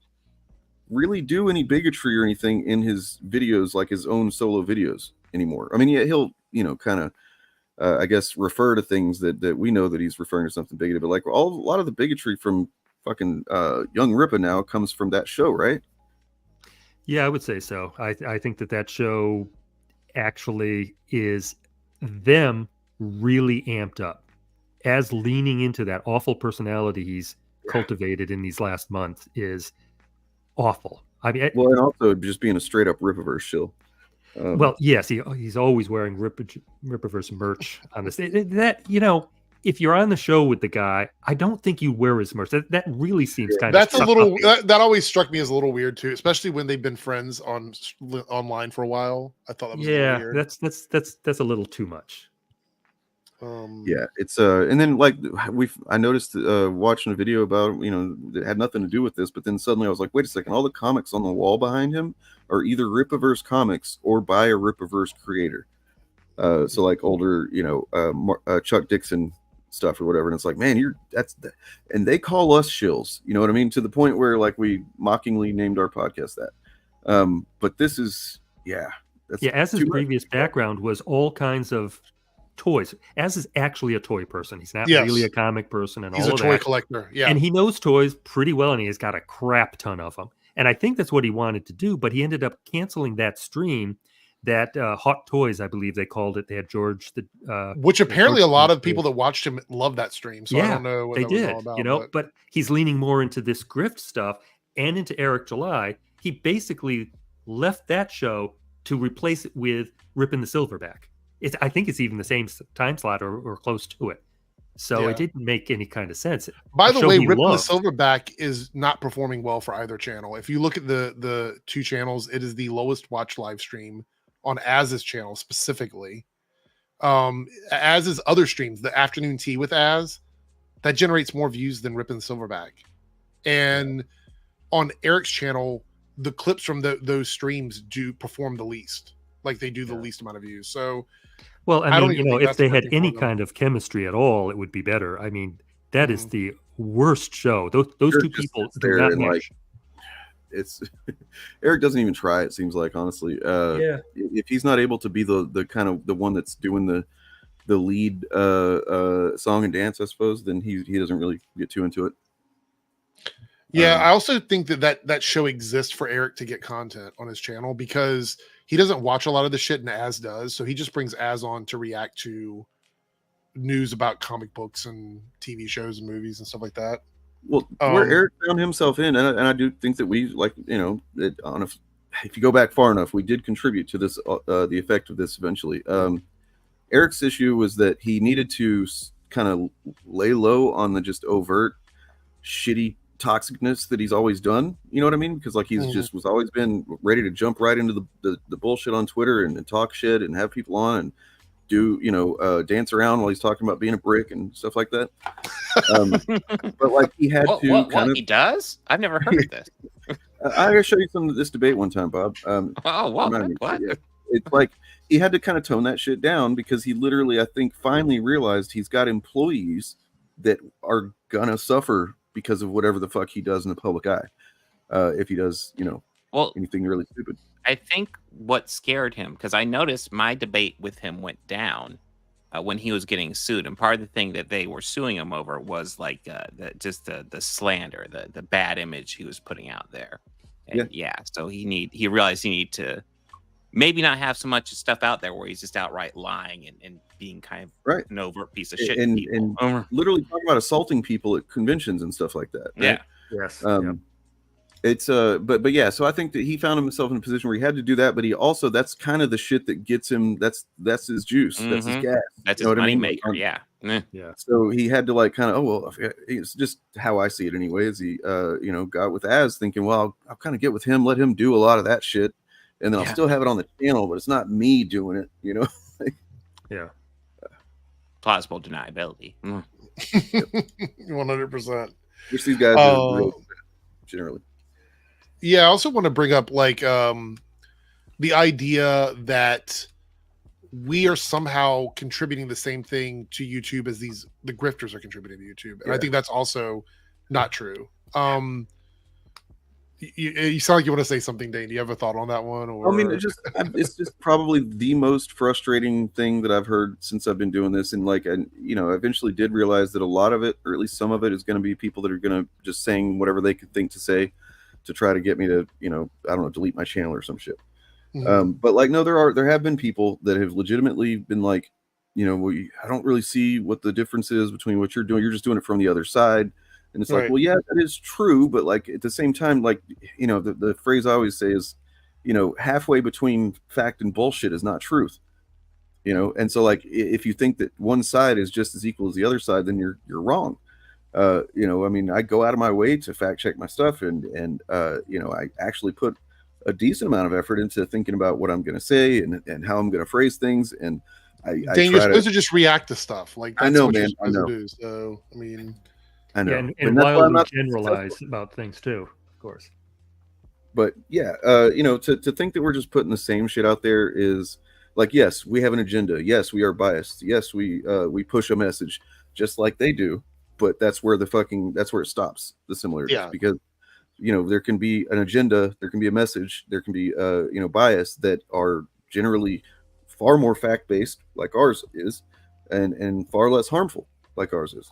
really do any bigotry or anything in his videos, like his own solo videos anymore. I mean, yeah, he'll, kind of, I guess, refer to things that we know that he's referring to something bigoted, but like a lot of the bigotry from fucking Young Ripa now comes from that show, right? Yeah, I would say so. I think that show actually is them really amped up, as leaning into that awful personality he's cultivated in these last months is awful. I mean, Well, and also just being a straight up Rippaverse shill. Well, yes, he's always wearing Rippaverse merch on this. That, if you're on the show with the guy, I don't think you wear his merch. That really seems kind of. That's a little. That always struck me as a little weird too, especially when they've been friends online for a while. I thought that was a little weird. That's a little too much. Yeah, it's and then like I noticed watching a video about that had nothing to do with this, but then suddenly I was like, wait a second, all the comics on the wall behind him are either Rippaverse comics or by a Rippaverse creator. So like older, Chuck Dixon stuff or whatever, and it's like, man, and they call us shills, you know what I mean? To the point where like we mockingly named our podcast that. But this is as his previous background was all kinds of toys. Az is actually a toy person. He's not really a comic person, and he's all of that. He's a toy collector. Yeah, and he knows toys pretty well, and he has got a crap ton of them. And I think that's what he wanted to do, but he ended up canceling that stream. That Hot Toys, I believe they called it. They had George, which apparently a lot of people that watched him loved that stream. So I don't know what they that did. Was all about, but he's leaning more into this grift stuff and into Eric July. He basically left that show to replace it with Ripping the Silverback. I think it's even the same time slot or close to it. So it didn't make any kind of sense. By the way, Ripping the Silverback is not performing well for either channel. If you look at the two channels, it is the lowest watch live stream on Az's channel specifically. Az's other streams, the Afternoon Tea with Az, that generates more views than Ripping the Silverback. And on Eric's channel, the clips from those streams do perform the least. Like they do the least amount of views. So, well, I mean, if they had any kind of chemistry at all, it would be better. I mean, that is the worst show. Those two people do not match. It's Eric doesn't even try. It seems like, honestly, if he's not able to be the kind of the one that's doing the lead song and dance, I suppose, then he doesn't really get too into it. Yeah, I also think that show exists for Eric to get content on his channel because he doesn't watch a lot of the shit and Az does. So he just brings Az on to react to news about comic books and TV shows and movies and stuff like that. Well, where Eric found himself in, and I do think that we, like, if you go back far enough, we did contribute to this, the effect of this eventually. Eric's issue was that he needed to kind of lay low on the just overt, shitty toxicness that he's always done. You know what I mean? Because like he's just was always been ready to jump right into the bullshit on Twitter and talk shit and have people on and do dance around while he's talking about being a brick and stuff like that. But like he had he does? I've never heard of this. I gotta show you some of this debate one time, Bob. What? It's like he had to kind of tone that shit down because he literally, I think, finally realized he's got employees that are gonna suffer because of whatever the fuck he does in the public eye. If he does, anything really stupid. I think what scared him, because I noticed my debate with him went down when he was getting sued, and part of the thing that they were suing him over was like the slander, the bad image he was putting out there. And so he realized he need to maybe not have so much stuff out there where he's just outright lying and being kind of an overt piece of shit. And literally talking about assaulting people at conventions and stuff like that. Right? Yeah. Yes. It's but yeah, so I think that he found himself in a position where he had to do that, but he also, that's kind of the shit that gets him, that's his juice, that's his gas, that's his money maker. Yeah. So he had to like kind of, it's just how I see it anyway, is he got with Az thinking, well, I'll kind of get with him, let him do a lot of that shit, and then I'll still have it on the channel, but it's not me doing it, Plausible deniability. 100%. Which these guys are real, generally. Yeah, I also want to bring up like the idea that we are somehow contributing the same thing to YouTube as the grifters are contributing to YouTube, and I think that's also not true. You sound like you want to say something, Dane. Do you have a thought on that one? Or... I mean, it's just probably the most frustrating thing that I've heard since I've been doing this, and like, I eventually did realize that a lot of it, or at least some of it, is going to be people that are going to just saying whatever they could think to say to try to get me to, I don't know, delete my channel or some shit. But like, no, there have been people that have legitimately been like, I don't really see what the difference is between what you're doing. You're just doing it from the other side. And it's like, well, yeah, that is true, but like at the same time, like, you know, the phrase I always say is, you know, halfway between fact and bullshit is not truth. You know, and so like if you think that one side is just as equal as the other side, then you're wrong. You know, I mean, I go out of my way to fact check my stuff, and you know, I actually put a decent amount of effort into thinking about what I'm going to say and how I'm going to phrase things. And Dan, you're supposed to just react to stuff. Like, that's I know, what man. you're supposed to do. So, I mean, I know. Yeah, and wildly generalize about things too, of course. But yeah, you know, to think that we're just putting the same shit out there is like, yes, we have an agenda. Yes, we are biased. Yes, we push a message just like they do. But that's where it stops, the similarities. Yeah. Because, you know, there can be an agenda, there can be a message, there can be you know, bias that are generally far more fact-based, like ours is, and far less harmful, like ours is.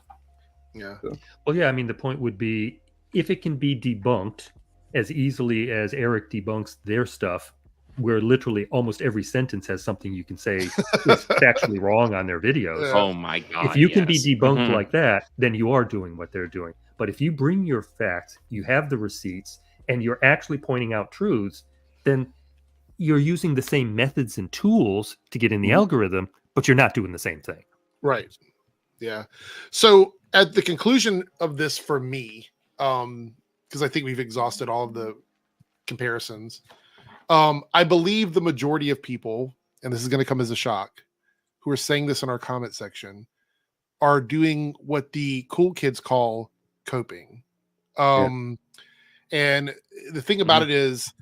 Yeah. So. Well, yeah, I mean, the point would be, if it can be debunked as easily as Eric debunks their stuff, where literally almost every sentence has something you can say is factually wrong on their videos. Oh my God. If you can be debunked like that, then you are doing what they're doing. But if you bring your facts, you have the receipts, and you're actually pointing out truths, then you're using the same methods and tools to get in the algorithm, but you're not doing the same thing. Right. Yeah. So at the conclusion of this for me, because I think we've exhausted all of the comparisons, I believe the majority of people, and this is going to come as a shock, who are saying this in our comment section, are doing what the cool kids call coping. And the thing about it is,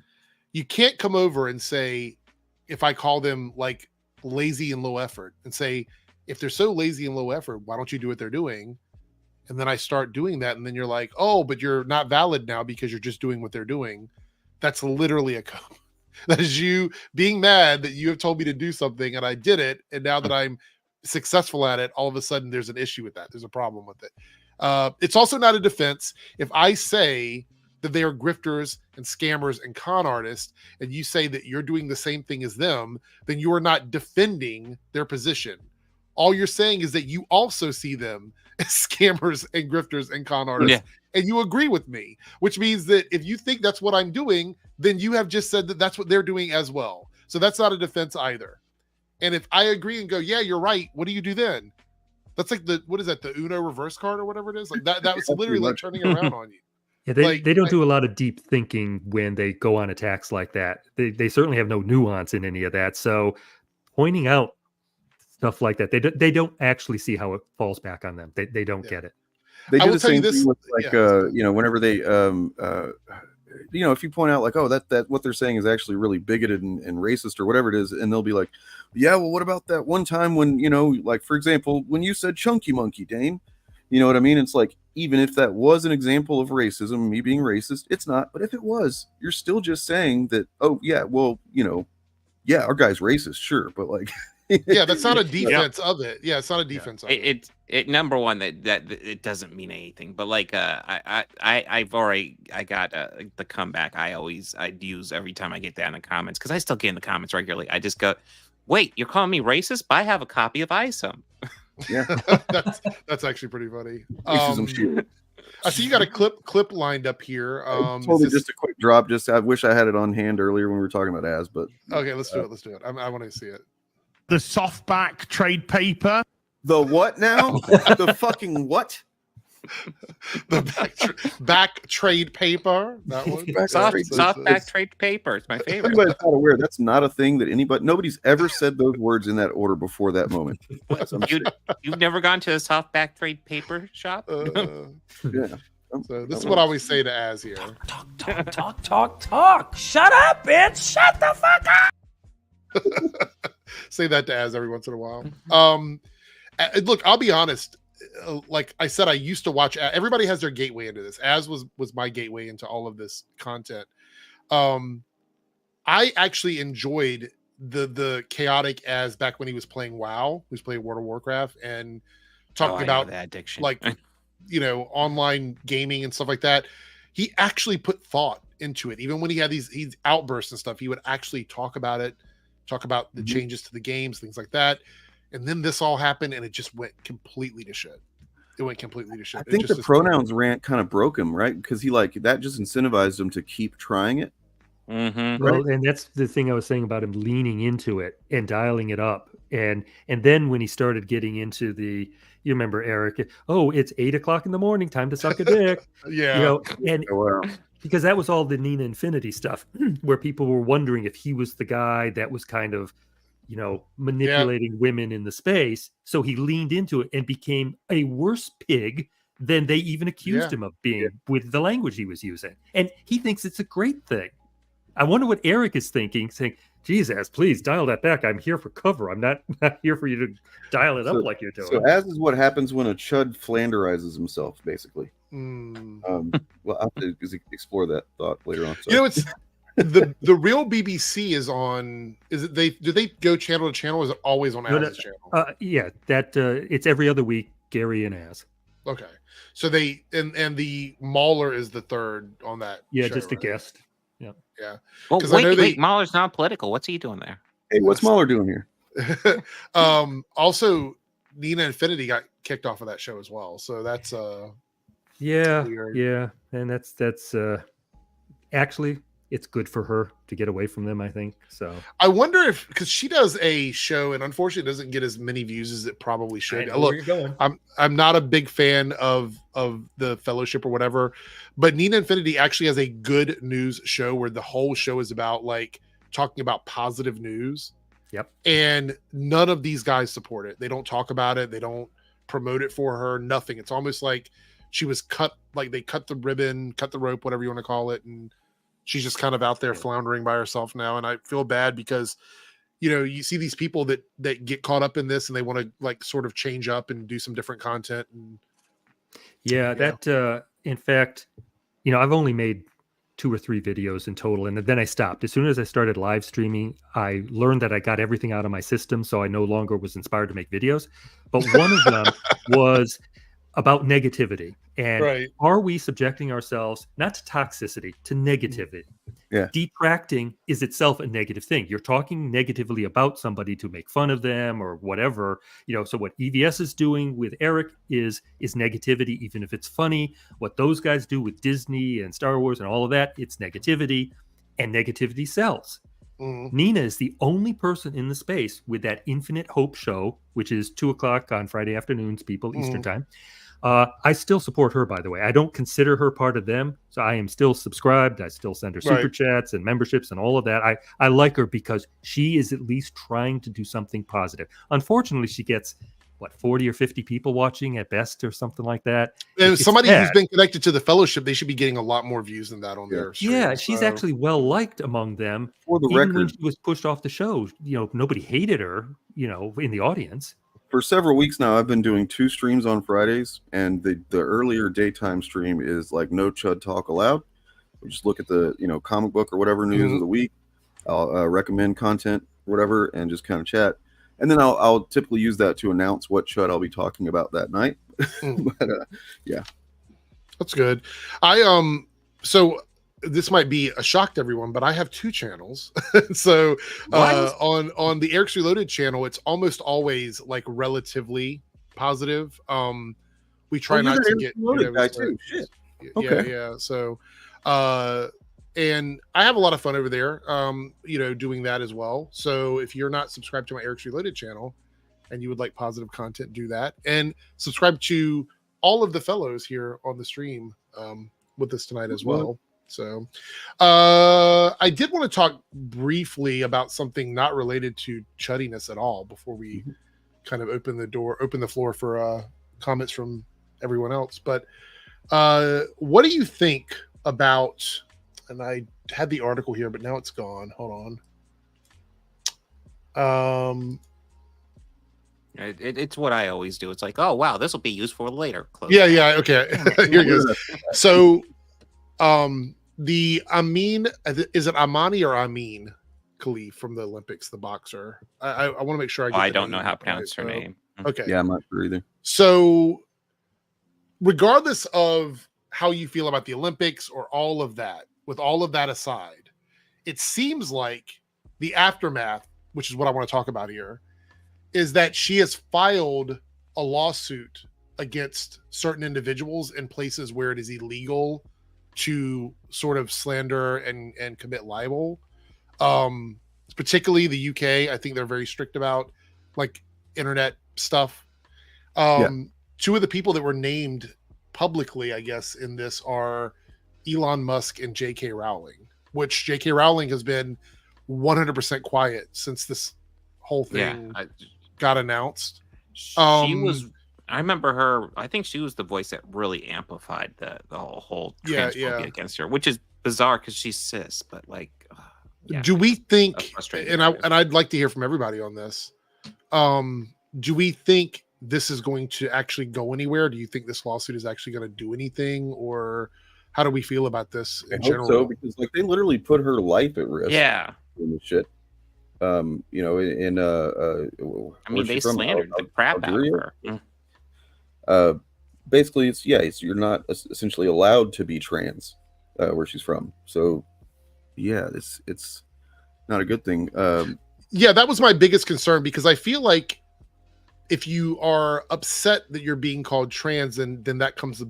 you can't come over and say, if I call them like lazy and low effort, and say, if they're so lazy and low effort, why don't you do what they're doing? And then I start doing that, and then you're like, oh, but you're not valid now because you're just doing what they're doing. That's literally a cope. That is you being mad that you have told me to do something and I did it, and now that I'm successful at it, all of a sudden there's an issue with that. There's a problem with it. It's also not a defense if I say that they are grifters and scammers and con artists, and you say that you're doing the same thing as them, then you are not defending their position. All you're saying is that you also see them as scammers and grifters and con artists, and you agree with me, which means that if you think that's what I'm doing, then you have just said that that's what they're doing as well. So that's not a defense either. And if I agree and go, yeah, you're right, what do you do then? That's like what is that, the Uno reverse card or whatever it is? Like that was literally like turning around on you. Yeah, they don't do a lot of deep thinking when they go on attacks like that. They certainly have no nuance in any of that. So pointing out stuff like that, they don't actually see how it falls back on them. They don't get it. They do the same thing with like you know, whenever they you know, if you point out like, oh, that what they're saying is actually really bigoted and racist or whatever it is, and they'll be like, yeah, well, what about that one time when, you know, like for example, when you said chunky monkey, Dane? You know what I mean? It's like, even if that was an example of racism, me being racist, it's not. But if it was, you're still just saying that, oh yeah, well, you know, yeah, our guy's racist, sure, but like, yeah, that's not a defense of it. Yeah, it's not a defense of it. It number one, that it doesn't mean anything. But like I got the comeback I use every time I get that in the comments, because I still get in the comments regularly. I just go, wait, you're calling me racist? But I have a copy of ISOM. Yeah, that's actually pretty funny. Racism shield. I see you got a clip lined up here. Totally just a quick drop. Just I wish I had it on hand earlier when we were talking about Az, but okay, let's do it. Let's do it. I want to see it. The softback trade paper. The what now? The fucking what? The back trade paper. That one. Softback trade paper. It's my favorite. Everybody's not aware that's not a thing that nobody's ever said those words in that order before that moment. You've never gone to a softback trade paper shop? Yeah. So this is what I always say to Az here. Talk. Shut up, bitch. Shut the fuck up. Say that to Az every once in a while. Look, I'll be honest. Like I said, I used to watch. Everybody has their gateway into this. Az was my gateway into all of this content. I actually enjoyed the chaotic Az back when he was playing WoW. He was playing World of Warcraft and talking about that addiction, like you know, online gaming and stuff like that. He actually put thought into it. Even when he had these outbursts and stuff, he would actually talk about it. Talk about the changes to the games, things like that. And then this all happened and it just went completely to shit. it went completely to shit. I think the pronouns rant kind of broke him, right? Because he that just incentivized him to keep trying it. Mm-hmm. Well, and that's the thing I was saying about him leaning into it and dialing it up, and then when he started getting into you remember Eric? Oh, it's 8 o'clock in the morning, time to suck a dick. Yeah, and because that was all the Nina Infinity stuff, where people were wondering if he was the guy that was kind of manipulating women in the space. So he leaned into it and became a worse pig than they even accused him of being with the language he was using. And he thinks it's a great thing. I wonder what Eric is thinking, saying, Jesus, please dial that back. I'm here for cover. I'm not here for you to dial it up like you're doing. So as is what happens when a chud flanderizes himself, basically. Well, I'll have to explore that thought later on. So. It's the real BBC is on. Do they go channel to channel? Or is it always on Az's channel? Yeah, that it's every other week. Gary and Az. Okay, so they and the Mauler is the third on that. Yeah, show, just right? a guest. Yeah. Yeah. Well, wait, Mahler's not political. What's he doing there? Hey, what's Mahler doing here? Also, Nina Infinity got kicked off of that show as well. So that's weird. Yeah, and that's actually it's good for her to get away from them, I think. So I wonder if, because she does a show and unfortunately doesn't get as many views as it probably should. Look, I'm not a big fan of the Fellowship or whatever, but Nina Infinity actually has a good news show where the whole show is about talking about positive news. Yep. And none of these guys support it. They don't talk about it. They don't promote it for her. Nothing. It's almost like she was cut, like they cut the ribbon, cut the rope, whatever you want to call it, and she's just kind of out there floundering by herself now. And I feel bad because, you see these people that get caught up in this and they want to sort of change up and do some different content. And that in fact, I've only made 2 or 3 videos in total, and then I stopped. As soon as I started live streaming, I learned that I got everything out of my system, so I no longer was inspired to make videos. But one of them was about negativity. And are we subjecting ourselves not to toxicity, to negativity? Yeah. Detracting is itself a negative thing. You're talking negatively about somebody to make fun of them or whatever. So what EVS is doing with Eric is negativity, even if it's funny. What those guys do with Disney and Star Wars and all of that, it's negativity, and negativity sells. Mm-hmm. Nina is the only person in the space with that Infinite Hope show, which is 2:00 on Friday afternoons, people, Eastern time. I still support her, by the way. I don't consider her part of them, so I am still subscribed. I still send her super chats and memberships and all of that. I like her because she is at least trying to do something positive. Unfortunately, she gets 40 or 50 people watching at best or something like that. And somebody who's been connected to the Fellowship, they should be getting a lot more views than that on their stream. Yeah, she's actually well liked among them. For the Even record, when she was pushed off the show, nobody hated her, in the audience. For several weeks now, I've been doing 2 streams on Fridays, and the earlier daytime stream is no chud talk allowed. We just look at the comic book or whatever news of the week. I'll recommend content, whatever, and just kind of chat. And then I'll typically use that to announce what chud I'll be talking about that night. But yeah, that's good. So this might be a shock to everyone, but I have 2 channels. So on the Eric's Reloaded channel, it's almost always relatively positive. We try not to get guy too. Shit. Okay. Yeah. So and I have a lot of fun over there, doing that as well. So if you're not subscribed to my Eric's Reloaded channel and you would like positive content, do that, and subscribe to all of the fellows here on the stream with us tonight as well. So I did want to talk briefly about something not related to chuddiness at all before we kind of open the floor for comments from everyone else. But what do you think about, and I had the article here, but now it's gone. Hold on. It's what I always do. It's oh, wow, this will be useful later. Close. Yeah. Okay. Here it goes. So the Amin, is it Amani or Amin Khalif from the Olympics, the boxer? I want to make sure I don't know how to pronounce her name. Okay. Yeah, I'm not sure either. So regardless of how you feel about the Olympics or all of that, with all of that aside, it seems like the aftermath, which is what I want to talk about here, is that she has filed a lawsuit against certain individuals in places where it is illegal to sort of slander and commit libel. Particularly the UK, I think they're very strict about like internet stuff. Two of the people that were named publicly, I guess, in this are Elon Musk and J.K. Rowling, which J.K. Rowling has been 100% quiet since this whole thing got announced. She was, I remember her, I think she was the voice that really amplified the whole transphobia against her, which is bizarre because she's cis, but like, do we think, and I'd like to hear from everybody on this, do we think this is going to actually go anywhere? Do you think this lawsuit is actually going to do anything, or how do we feel about this in general? So, because like they literally put her life at risk. Yeah. In the shit. You know, I mean, they slandered the crap out of her. Basically, it's you're not essentially allowed to be trans where she's from. So, yeah, it's not a good thing. Yeah, that was my biggest concern, because I feel like if you are upset that you're being called trans, then that comes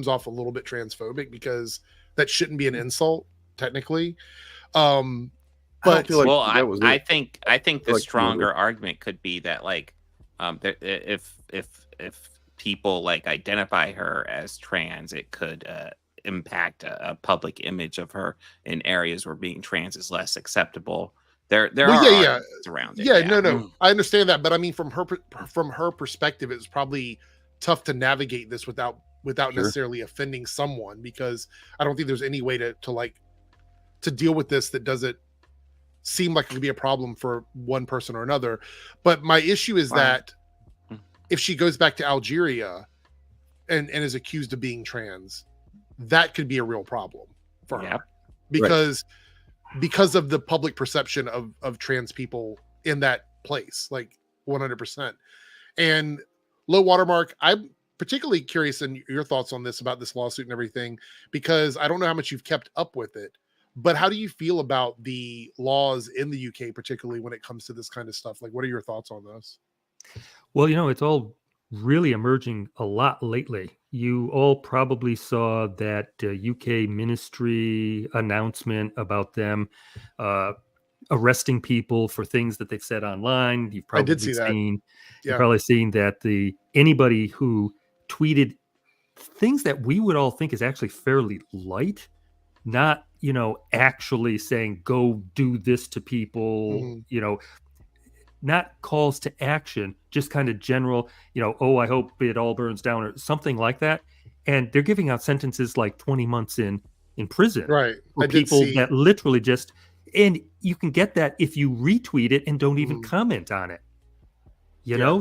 off a little bit transphobic, because that shouldn't be an insult technically. But I think the stronger argument could be that like if people like identify her as trans, it could impact a public image of her in areas where being trans is less acceptable. There are arguments around it. No, I understand that, but I mean, from her perspective, it's probably tough to navigate this without necessarily offending someone, because I don't think there's any way to deal with this that doesn't seem like it could be a problem for one person or another. But my issue is that if she goes back to Algeria and is accused of being trans, that could be a real problem for her, because of the public perception of trans people in that place, like 100%. And Low Watermark, I'm particularly curious in your thoughts on this, about this lawsuit and everything, because I don't know how much you've kept up with it, but how do you feel about the laws in the UK, particularly when it comes to this kind of stuff? Like, what are your thoughts on this? Well, it's all really emerging a lot lately. You all probably saw that UK ministry announcement about them arresting people for things that they've said online. You've probably You've probably seen that anybody who tweeted things that we would all think is actually fairly light, not actually saying go do this to people, not calls to action, just kind of general, oh, I hope it all burns down or something like that. And they're giving out sentences like 20 months in prison. Right. For people that literally just, and you can get that if you retweet it and don't even comment on it.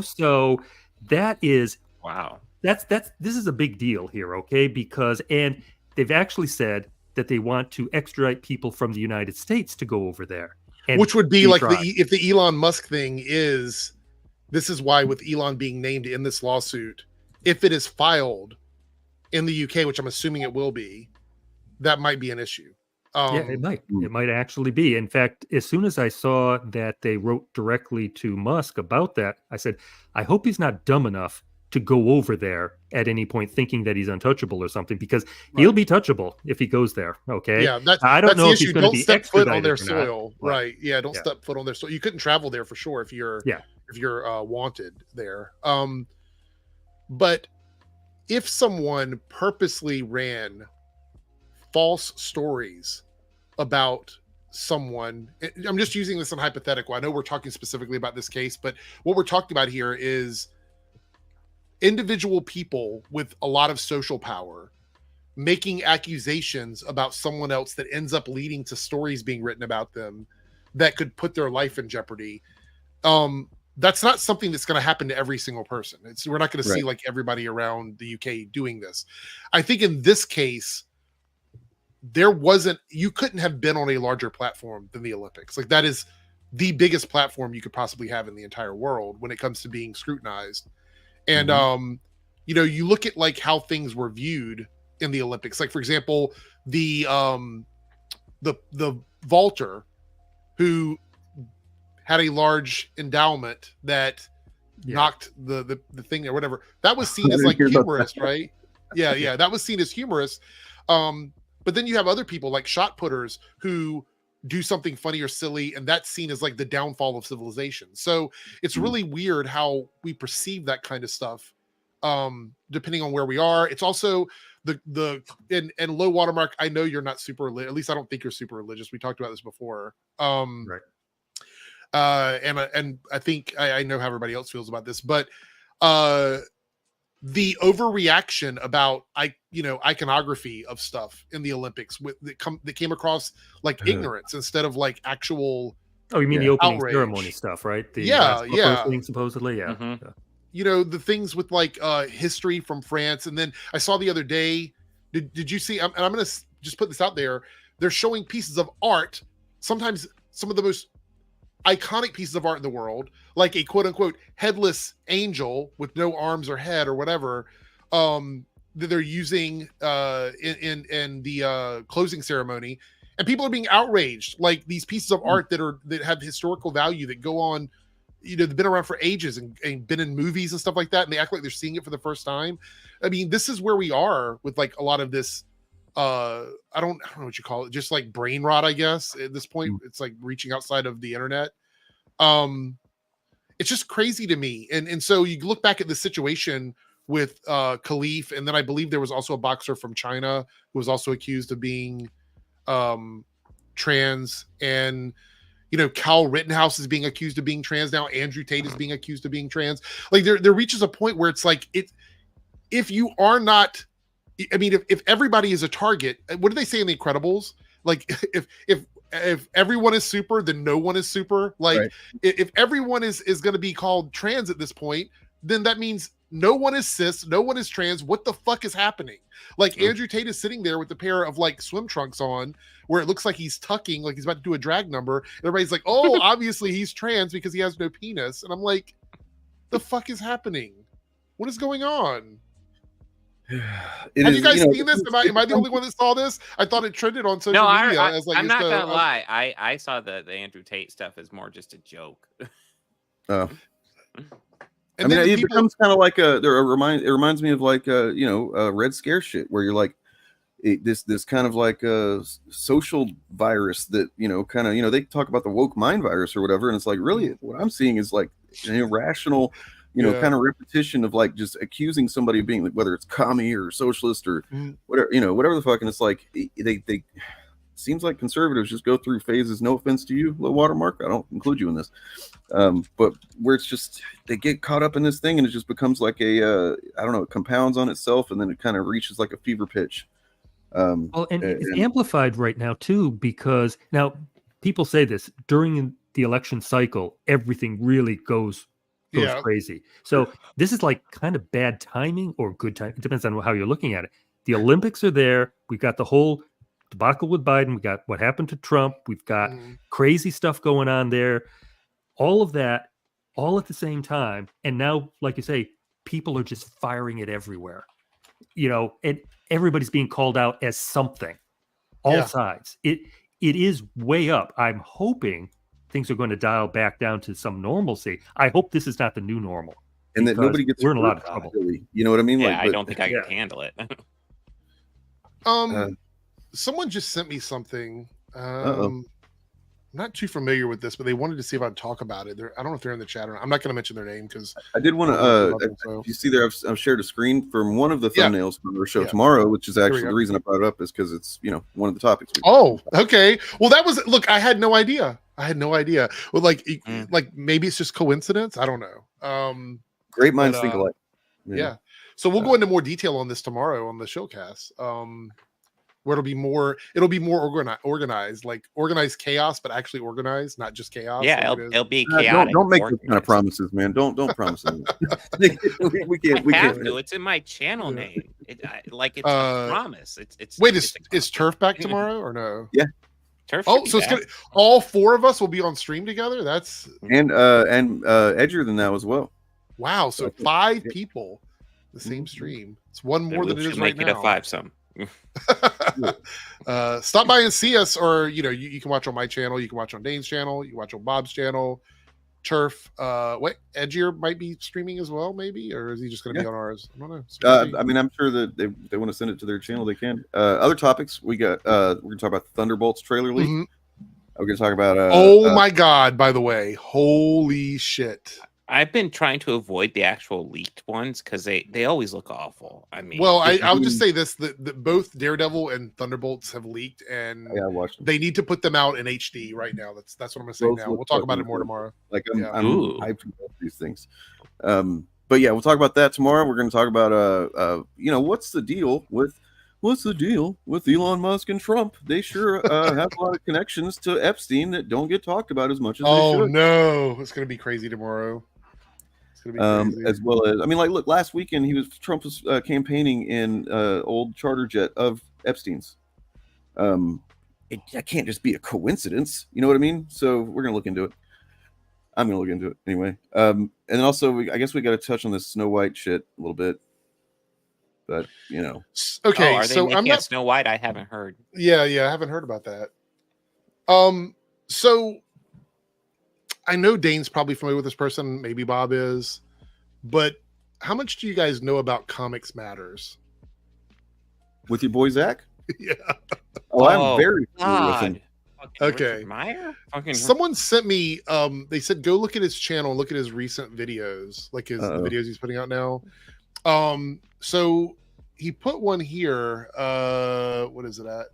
So that is, wow. This is a big deal here. Okay. And they've actually said that they want to extradite people from the United States to go over there. Which would be like if the Elon Musk thing is, this is why with Elon being named in this lawsuit, if it is filed in the UK, which I'm assuming it will be, that might be an issue. It might actually be. In fact, as soon as I saw that they wrote directly to Musk about that, I said, I hope he's not dumb enough to go over there at any point thinking that he's untouchable or something, because he'll be touchable if he goes there. Okay. Yeah. I don't know if he's going to be step foot on their soil. Right. Yeah. Don't step foot on their soil. You couldn't travel there for sure if you're wanted there. But if someone purposely ran false stories about someone, I'm just using this in hypothetical. I know we're talking specifically about this case, but what we're talking about here is individual people with a lot of social power making accusations about someone else that ends up leading to stories being written about them that could put their life in jeopardy. That's not something that's going to happen to every single person. We're not going to see like everybody around the UK doing this. I think in this case, you couldn't have been on a larger platform than the Olympics. Like, that is the biggest platform you could possibly have in the entire world when it comes to being scrutinized. And, you look at like how things were viewed in the Olympics. Like, for example, the vaulter who had a large endowment that knocked the thing or whatever. That was seen as like humorous, right? Yeah, that was seen as humorous. But then you have other people like shot putters who do something funny or silly, and that's seen as like the downfall of civilization. So it's really weird how we perceive that kind of stuff, depending on where we are. It's also the low watermark. I know you're not super at least I don't think you're super religious. We talked about this before. Right. And I think I know how everybody else feels about this, but the overreaction about iconography of stuff in the Olympics that came across like ignorance instead of like actual. Oh, you mean the opening outrage. Ceremony stuff, right? The thing, supposedly, the things with like history from France, and then I saw the other day. Did you see? And I'm going to just put this out there. They're showing pieces of art, sometimes some of the most iconic pieces of art in the world, like a quote unquote headless angel with no arms or head or whatever, that they're using in the closing ceremony, and people are being outraged. Like these pieces of art that have historical value that go on, they've been around for ages and been in movies and stuff like that, and they act like they're seeing it for the first time. I mean, this is where we are with like a lot of this. I don't know what you call it, just like brain rot, I guess. At this point, it's like reaching outside of the internet. It's just crazy to me. And so you look back at the situation with Khalif, and then I believe there was also a boxer from China who was also accused of being trans, and Cal Rittenhouse is being accused of being trans now. Andrew Tate is being accused of being trans. Like there reaches a point where it's like if you are not. I mean, if everybody is a target, what do they say in The Incredibles? Like, if everyone is super, then no one is super. Like, right. If everyone is going to be called trans at this point, then that means no one is cis, no one is trans. What the fuck is happening? Like, Andrew Tate is sitting there with a pair of like swim trunks on, where it looks like he's tucking, like he's about to do a drag number. And everybody's like, "Oh, obviously he's trans because he has no penis." And I'm like, "The fuck is happening? What is going on?" Have you guys seen this? Am I the only one that saw this? I thought it trended on social media. I'm not gonna lie. I saw the Andrew Tate stuff as more just a joke. I mean, it becomes kind of like it reminds me of like Red Scare shit, where you're like this kind of like a social virus that they talk about the woke mind virus or whatever, and it's like really what I'm seeing is like an irrational. Kind of repetition of like just accusing somebody of being like, whether it's commie or socialist or whatever the fuck. And it's like, they seems like conservatives just go through phases. No offense to you, low watermark. I don't include you in this. But where it's just, they get caught up in this thing and it just becomes like it compounds on itself. And then it kind of reaches like a fever pitch. It's amplified right now too, because now people say this during the election cycle, everything really goes crazy. So this is like kind of bad timing or good time. It depends on how you're looking at it. The Olympics are there. We've got the whole debacle with Biden. We got what happened to Trump. We've got crazy stuff going on there. All of that, all at the same time. And now, like you say, people are just firing it everywhere. And everybody's being called out as something. All sides. It is way up. I'm hoping things are going to dial back down to some normalcy. I hope this is not the new normal, and that nobody gets. We're in a lot of trouble. Really. You know what I mean? Yeah, I don't think I can handle it. Someone just sent me something. I'm not too familiar with this, but they wanted to see if I'd talk about it. I don't know if they're in the chat or not. I'm not going to mention their name because I did want to. You see there, I've shared a screen from one of the thumbnails from our show tomorrow, which is actually the reason I brought it up is because it's one of the topics. Okay. Well, that was I had no idea. Well, like maybe it's just coincidence. I don't know. Great minds think alike. Yeah. So we'll go into more detail on this tomorrow on the showcast. Where it'll be more organized, like organized chaos, but actually organized, not just chaos. Yeah, it'll be chaotic. Don't make those kind of promises, man. Don't promise them. we can't. It's in my channel name. It's a promise. It's. Wait, is Turf back tomorrow or no? Yeah. Turf. Oh, so it's all four of us will be on stream together. That's and edgier than that as well. Wow, so 5 people, the same stream. It's one more than it is right now. Make it a 5-some. Stop by and see us, or you can watch on my channel, you can watch on Dane's channel, you can watch on Bob's channel, Turf. What Edgier might be streaming as well, maybe, or is he just going to be on ours? I don't know. I mean, I'm sure that they want to send it to their channel. They can. Other topics we got. We're going to talk about the Thunderbolts trailer leak. We're going to talk about. Oh my God! By the way, holy shit! I've been trying to avoid the actual leaked ones because they always look awful. I mean, well, I'll just say this: that both Daredevil and Thunderbolts have leaked, and I watched them. They need to put them out in HD right now. That's what I'm going to say now. We'll talk about it more tomorrow. Like I'm hyped about these things. But yeah, we'll talk about that tomorrow. We're going to talk about what's the deal with Elon Musk and Trump? They sure have a lot of connections to Epstein that don't get talked about as much as they should. No, it's going to be crazy tomorrow. As well as, I mean, like, look, last weekend Trump was campaigning in old charter jet of Epstein's. It can't just be a coincidence, you know what I mean? So we're gonna look into it. I'm gonna look into it anyway. And then also, I guess we got to touch on this Snow White shit a little bit. But okay. Are they making it Snow White? I haven't heard. Yeah, I haven't heard about that. So I know Dane's probably familiar with this person. Maybe Bob is. But how much do you guys know about Comics Matters? With your boy Zach? Yeah. I'm very familiar with him. Okay. Meyer? Someone sent me. They said go look at his channel and look at his recent videos, like the videos he's putting out now. So he put one here. What is it at?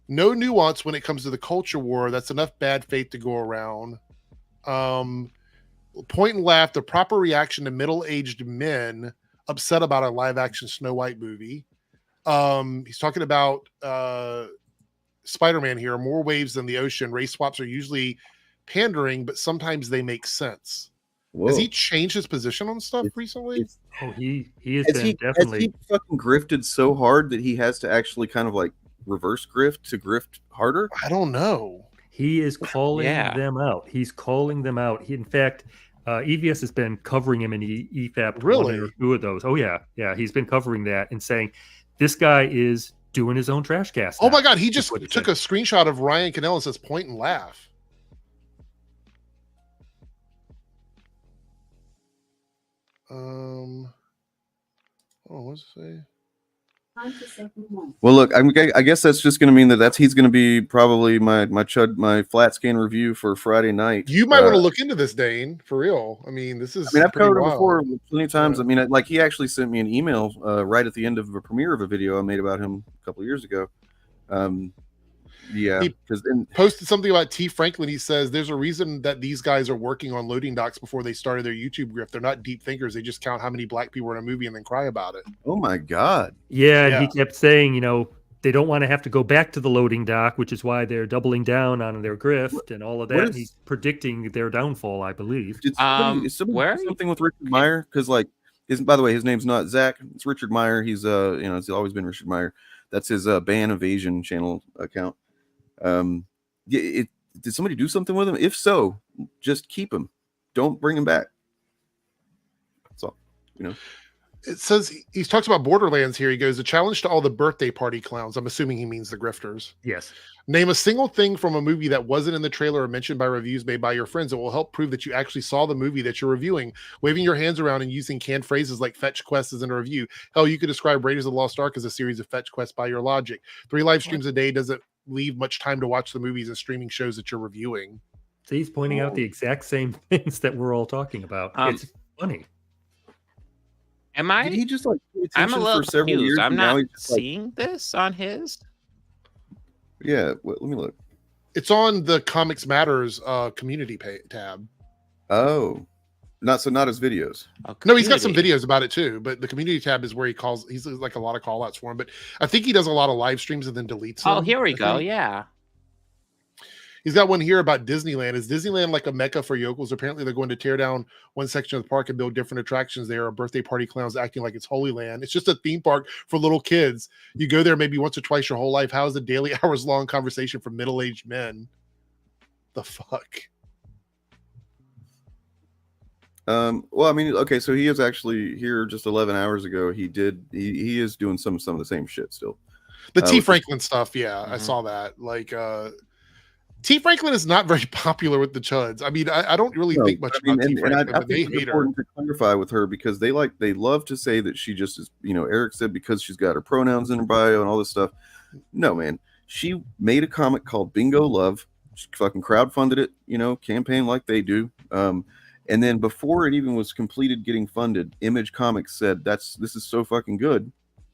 No nuance when it comes to the culture war. That's enough bad faith to go around. Point and laugh. The proper reaction to middle-aged men upset about a live-action Snow White movie. He's talking about Spider-Man here. More waves than the ocean. Race swaps are usually pandering, but sometimes they make sense. Whoa. Has he changed his position on stuff recently? He has been definitely. Has he fucking grifted so hard that he has to actually kind of like reverse grift to grift harder? I don't know. He is calling them out. He's calling them out. In fact, EVS has been covering him in EFAP. Really? Or two of those. Oh yeah. He's been covering that and saying this guy is doing his own trash cast. Oh my God! He just took a screenshot of Ryan Cannell and says "point and laugh." What's it say? Well, look, I guess that's just going to mean that he's going to be probably my flat scan review for Friday night. You might want to look into this, Dane, for real. I mean, this is. I mean, I've covered it before plenty of times. Yeah. I mean, like he actually sent me an email right at the end of a premiere of a video I made about him a couple of years ago. Yeah, because posted something about T. Franklin. He says there's a reason that these guys are working on loading docks before they started their YouTube grift. They're not deep thinkers. They just count how many black people are in a movie and then cry about it. Oh my God. Yeah, and he kept saying, they don't want to have to go back to the loading dock, which is why they're doubling down on their grift and all of that. He's predicting their downfall, I believe. Is something with Richard Meyer? Because by the way, his name's not Zach. It's Richard Meyer. He's it's always been Richard Meyer. That's his Ban Evasion channel account. Did somebody do something with him? If so, just keep him. Don't bring him back. That's all. It says he talks about Borderlands here. He goes, a challenge to all the birthday party clowns. I'm assuming he means the grifters. Yes. Name a single thing from a movie that wasn't in the trailer or mentioned by reviews made by your friends. It will help prove that you actually saw the movie that you're reviewing. Waving your hands around and using canned phrases like fetch quest as in a review. Hell, you could describe Raiders of the Lost Ark as a series of fetch quests by your logic. 3 live streams a day doesn't leave much time to watch the movies and streaming shows that you're reviewing. So he's pointing out the exact same things that we're all talking about. It's funny. Am I? Did he just I'm a little confused. I'm not seeing this on his. Yeah, let me look. It's on the Comics Matters community tab. Oh, not his videos. No, he's got some videos about it too. But the community tab is where he's like a lot of call outs for him. But I think he does a lot of live streams and then deletes them. Oh, here we go. Yeah. He's got one here about Disneyland. Is Disneyland like a mecca for yokels? Apparently, they're going to tear down one section of the park and build different attractions there. Birthday party clowns acting like it's Holy Land. It's just a theme park for little kids. You go there maybe once or twice your whole life. How's the daily hours-long conversation for middle-aged men? The fuck? Well, I mean, okay, so he is actually here just 11 hours ago. He is doing some of the same shit still. The T. Franklin stuff, yeah, I saw that. Like, T. Franklin is not very popular with the Chuds. I mean, I don't really think much about T. Franklin, I but they think it's hate her. important to clarify with her because they love to say that she just is, Eric said because she's got her pronouns in her bio and all this stuff. No, man. She made a comic called Bingo Love. She fucking crowdfunded it, campaign like they do. And then before it even was completed getting funded, Image Comics said, this is so fucking good.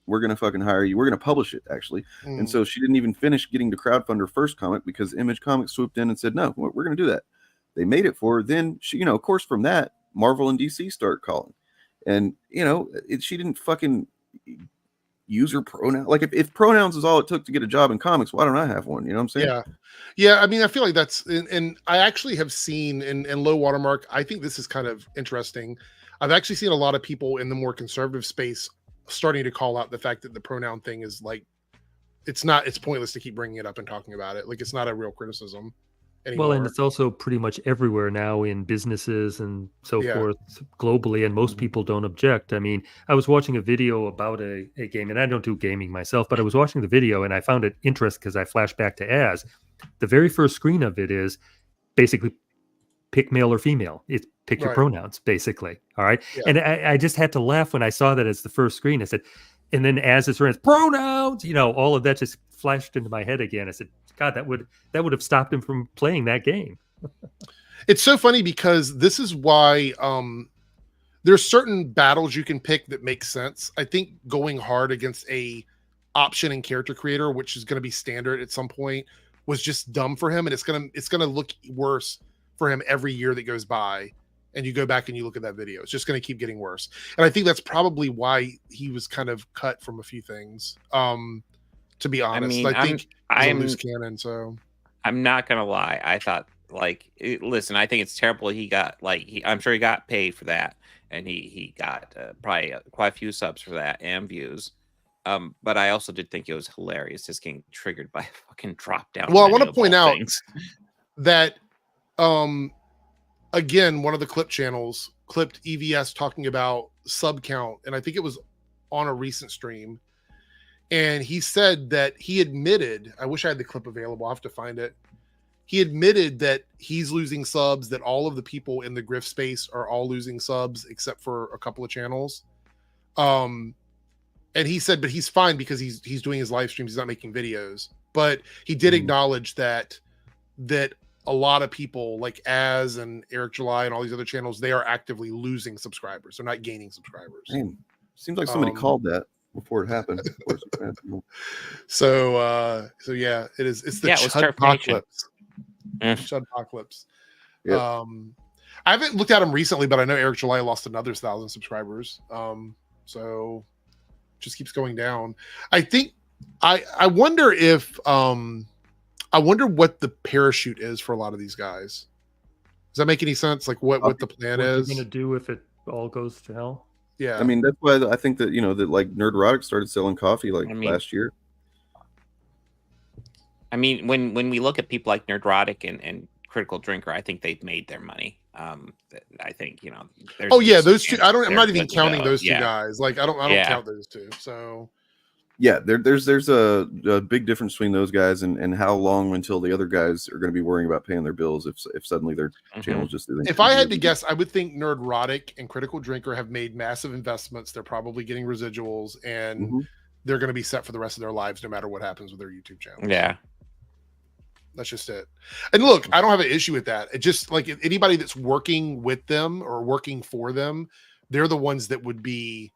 We're going to fucking hire you. We're going to publish it, actually. And so she didn't even finish getting to crowdfund her first comic because Image Comics swooped in and said, no, we're going to do that. They made it for her. Then she, of course, from that, Marvel and DC start calling. And, she didn't fucking use her pronoun. Like if pronouns is all it took to get a job in comics, why don't I have one? You know what I'm saying? Yeah. Yeah. I mean, I feel like that's, and I actually have seen in Low Watermark, I think this is kind of interesting. I've actually seen a lot of people in the more conservative space starting to call out the fact that the pronoun thing is like, it's pointless to keep bringing it up and talking about it. Like it's not a real criticism anymore. Well, and it's also pretty much everywhere now in businesses and so forth globally, and most people don't object. I mean, I was watching a video about a game, and I don't do gaming myself, but I was watching the video and I found it interesting because I flashed back to Az. The very first screen of it is basically pick male or female. It's pick your pronouns, basically. All right. Yeah. And I just had to laugh when I saw that as the first screen. I said, and then as it's pronouns, all of that just flashed into my head again. I said, God, that would have stopped him from playing that game. It's so funny because this is why there's certain battles you can pick that make sense. I think going hard against a option and character creator, which is going to be standard at some point, was just dumb for him, and it's gonna look worse for him every year that goes by. And you go back and you look at that video, it's just going to keep getting worse. And I think that's probably why he was kind of cut from a few things. To be honest, I think I'm a loose cannon. So I'm not gonna lie. I thought, listen, I think it's terrible. He got I'm sure he got paid for that, and he got probably quite a few subs for that and views. But I also did think it was hilarious just getting triggered by a fucking drop down. Well, I want to point out that again, one of the clip channels clipped EVS talking about sub count, and I think it was on a recent stream. And he said that he admitted, I wish I had the clip available, I'll have to find it. He admitted that he's losing subs, that all of the people in the Griff space are all losing subs except for a couple of channels. And he said, but he's fine because he's doing his live streams, he's not making videos. But he did acknowledge that a lot of people like Az and Eric July and all these other channels, they are actively losing subscribers. They're not gaining subscribers. Man, seems like somebody called that before it happened. So yeah, it is. It's the Chudpocalypse. Chudpocalypse. Yep. I haven't looked at him recently, but I know Eric July lost another 1,000 subscribers. So just keeps going down. I think I wonder if I wonder what the parachute is for a lot of these guys. Does that make any sense? Like what the plan is? What you're going to do if it all goes to hell? Yeah. I mean, that's why I think that, that like Nerdrotic started selling coffee last year. I mean, when we look at people like Nerdrotic and Critical Drinker, I think they've made their money. I think, those two. I'm not even counting those two guys. Like I don't count those two. So yeah, there's a big difference between those guys and how long until the other guys are going to be worrying about paying their bills if suddenly their channels just. If I had to guess, I would think Nerdrotic and Critical Drinker have made massive investments. They're probably getting residuals, and they're going to be set for the rest of their lives, no matter what happens with their YouTube channel. Yeah, that's just it. And look, I don't have an issue with that. It just like anybody that's working with them or working for them, they're the ones that would be.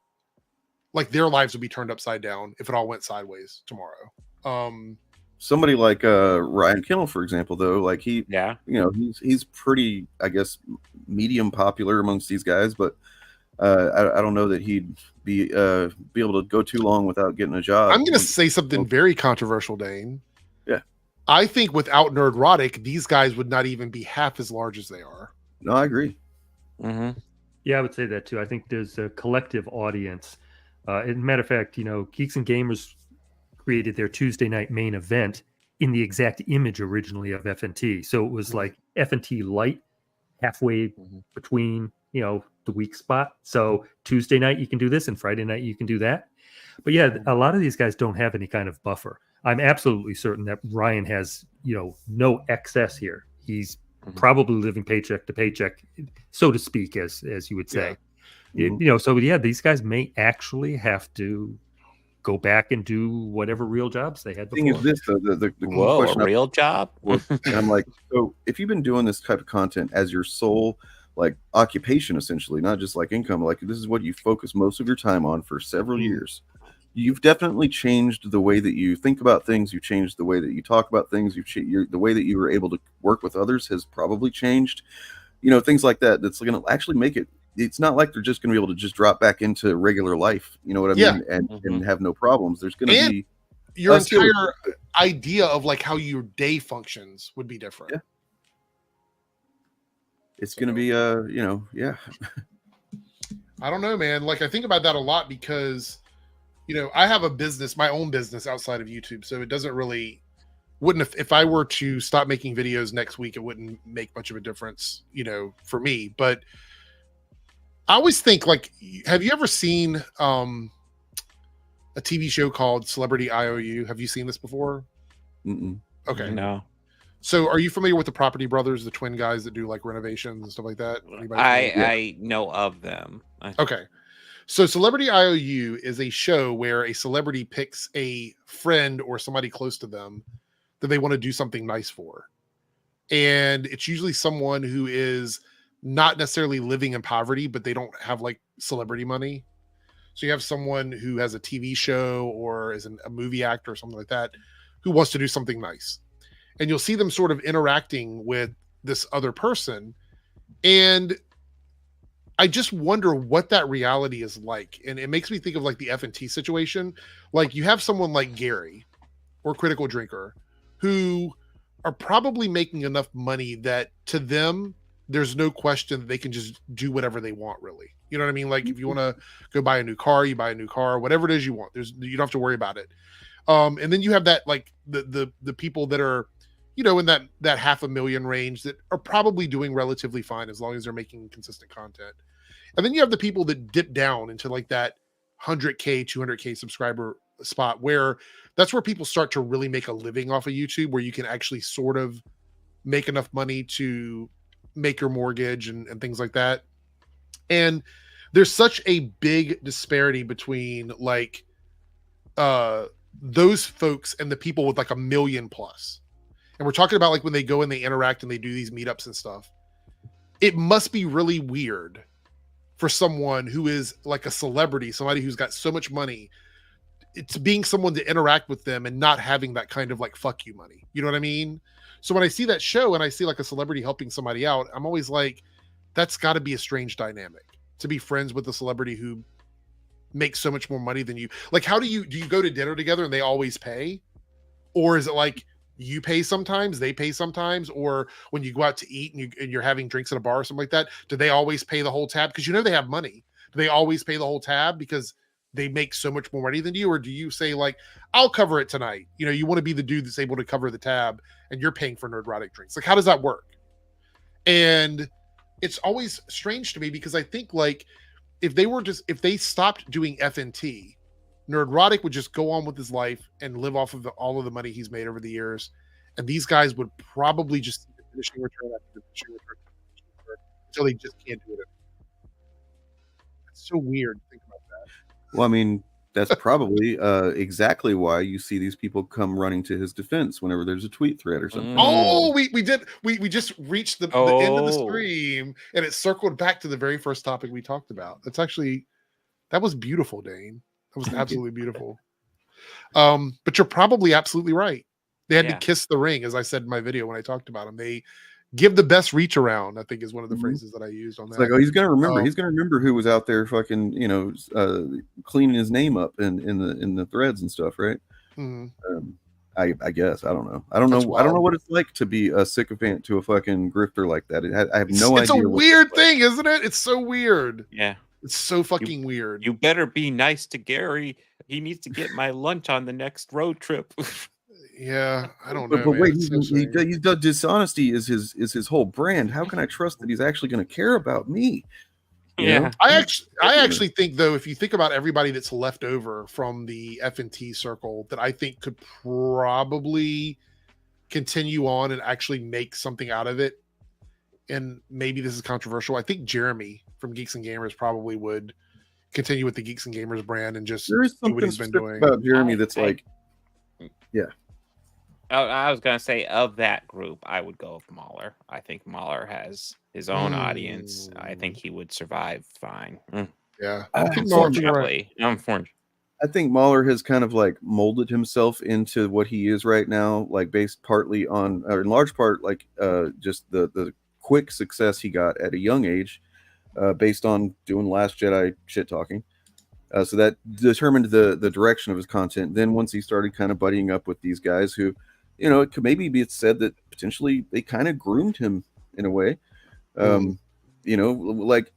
Like their lives would be turned upside down if it all went sideways tomorrow. Somebody like Ryan Kinnell, for example, though, like he's pretty, I guess, medium popular amongst these guys, but I don't know that he'd be able to go too long without getting a job. I'm going to say something very controversial, Dane. Yeah, I think without Nerdrotic, these guys would not even be half as large as they are. No, I agree. Yeah, I would say that too. I think there's a collective audience. As a matter of fact, Geeks and Gamers created their Tuesday night main event in the exact image originally of FNT. So it was like FNT light, halfway between, the week spot. So Tuesday night you can do this and Friday night you can do that. But yeah, a lot of these guys don't have any kind of buffer. I'm absolutely certain that Ryan has, no excess here. He's probably living paycheck to paycheck, so to speak, as you would say. So yeah, these guys may actually have to go back and do whatever real jobs they had before. Thing is this, the Whoa, question a real job? and I'm like, so if you've been doing this type of content as your sole occupation, essentially, not just like income, like this is what you focus most of your time on for several years, you've definitely changed the way that you think about things. You changed the way that you talk about things. The way that you were able to work with others has probably changed. Things like that. That's going to actually make it. It's not like they're just going to be able to just drop back into regular life. You know what I mean? And have no problems. There's going to be your entire idea of like how your day functions would be different. Yeah. It's going to be I don't know, man. Like I think about that a lot because I have a business, my own business outside of YouTube, so it doesn't really if I were to stop making videos next week, it wouldn't make much of a difference, for me. But I always think, like, have you ever seen a TV show called Celebrity IOU? Have you seen this before? Mm-mm. Okay. No. So are you familiar with the Property Brothers, the twin guys that do like renovations and stuff like that? I know of them. Okay. So Celebrity IOU is a show where a celebrity picks a friend or somebody close to them that they want to do something nice for. And it's usually someone who is not necessarily living in poverty, but they don't have like celebrity money. So you have someone who has a TV show or is a movie actor or something like that who wants to do something nice. And you'll see them sort of interacting with this other person. And I just wonder what that reality is like. And it makes me think of like the F&T situation. Like you have someone like Gary or Critical Drinker who are probably making enough money that to them, there's no question that they can just do whatever they want, really. You know what I mean? Like if you want to go buy a new car, you buy a new car, whatever it is you want. You don't have to worry about it. And then you have that like the people that are, in that $500,000 range that are probably doing relatively fine as long as they're making consistent content. And then you have the people that dip down into like that 100K, 200K subscriber spot where that's where people start to really make a living off of YouTube, where you can actually sort of make enough money to make your mortgage and things like that. And there's such a big disparity between like those folks and the people with like 1 million plus. And we're talking about like when they go and they interact and they do these meetups and stuff. It must be really weird for someone who is like a celebrity, somebody who's got so much money, it's being someone to interact with them and not having that kind of like fuck you money. You know what I mean? So when I see that show and I see like a celebrity helping somebody out, I'm always like, that's got to be a strange dynamic to be friends with a celebrity who makes so much more money than you. Like, how do you go to dinner together and they always pay? Or is it like you pay sometimes, they pay sometimes? Or when you go out to eat and you're having drinks at a bar or something like that, do they always pay the whole tab? Because they have money. Do they always pay the whole tab because they make so much more money than you? Or do you say like, I'll cover it tonight? You want to be the dude that's able to cover the tab and you're paying for Nerdrotic drinks. Like, how does that work? And it's always strange to me because I think like if they stopped doing FNT, Nerdrotic would just go on with his life and live off of all of the money he's made over the years. And these guys would probably just see the finishing return after the finishing return until they just can't do it anymore. It's so weird to think about that. Well, I mean, that's probably exactly why you see these people come running to his defense whenever there's a tweet thread or something. Oh, we just reached the end of the stream and it circled back to the very first topic we talked about. That was beautiful, Dane. That was absolutely beautiful. But you're probably absolutely right. They had to kiss the ring, as I said in my video when I talked about them. They give the best reach around, I think is one of the phrases that I used on that. It's like, he's gonna remember. He's gonna remember who was out there fucking, cleaning his name up in the threads and stuff, right? Mm-hmm. I guess I don't know. I don't know what it's like to be a sycophant to a fucking grifter like that. I have no idea. It's a weird thing, isn't it? It's so weird. Yeah. It's so fucking weird. You better be nice to Gary. He needs to get my lunch on the next road trip. Yeah, I don't know. But wait, dishonesty is his whole brand. How can I trust that he's actually going to care about me? You know? I actually think, though, if you think about everybody that's left over from the F&T circle, that I think could probably continue on and actually make something out of it. And maybe this is controversial. I think Jeremy from Geeks and Gamers probably would continue with the Geeks and Gamers brand and just There is do what something he's been specific doing. about Jeremy that's like, yeah. I was gonna say, of that group, I would go with Mahler. I think Mahler has his own audience. I think he would survive fine. Yeah, unfortunately. I think Mahler has kind of like molded himself into what he is right now, like based partly on, or in large part, like just the quick success he got at a young age, based on doing Last Jedi shit talking. So that determined the direction of his content. Then once he started kind of buddying up with these guys who, you know, it could maybe be said that potentially they kind of groomed him in a way. You know, like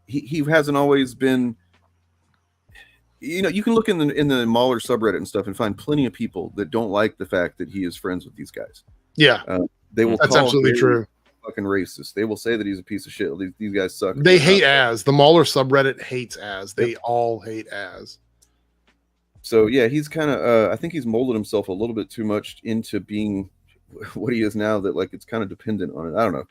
he hasn't always been. You know, you can look in the Mahler subreddit and stuff and find plenty of people that don't like the fact that he is friends with these guys. Yeah, they will. That's absolutely true. Fucking racist. They will say that he's a piece of shit. These guys suck. They hate Az. The Mahler subreddit hates Az. They all hate Az. So yeah, he's kind of. I think he's molded himself a little bit too much into being what he is now. That like it's kind of dependent on it. I don't know.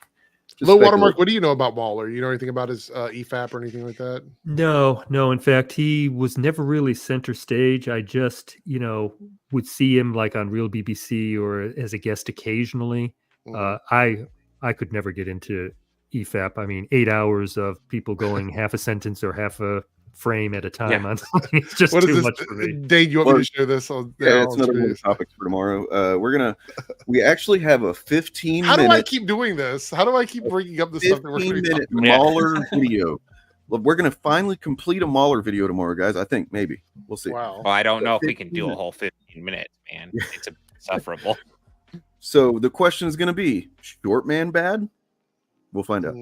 Low Watermark, what do you know about Mahler? You know anything about his EFAP or anything like that? No. In fact, he was never really center stage. I just, you know, would see him like on Real BBC or as a guest occasionally. I could never get into EFAP. I mean, 8 hours of people going half a sentence or half a frame at a time on something. It's just too much for me. Dave, you want me to show this? Yeah, it's another one of the topics for tomorrow. We actually have a 15 How minute. do I keep doing this? How do I keep bringing up the stuff that we're going to 15-minute Mahler video? Look, we're going to finally complete a Mahler video tomorrow, guys. I think maybe we'll see. Wow. Well, I don't know if we can do a whole 15 minutes, man. It's insufferable. So the question is going to be: short man bad? We'll find out.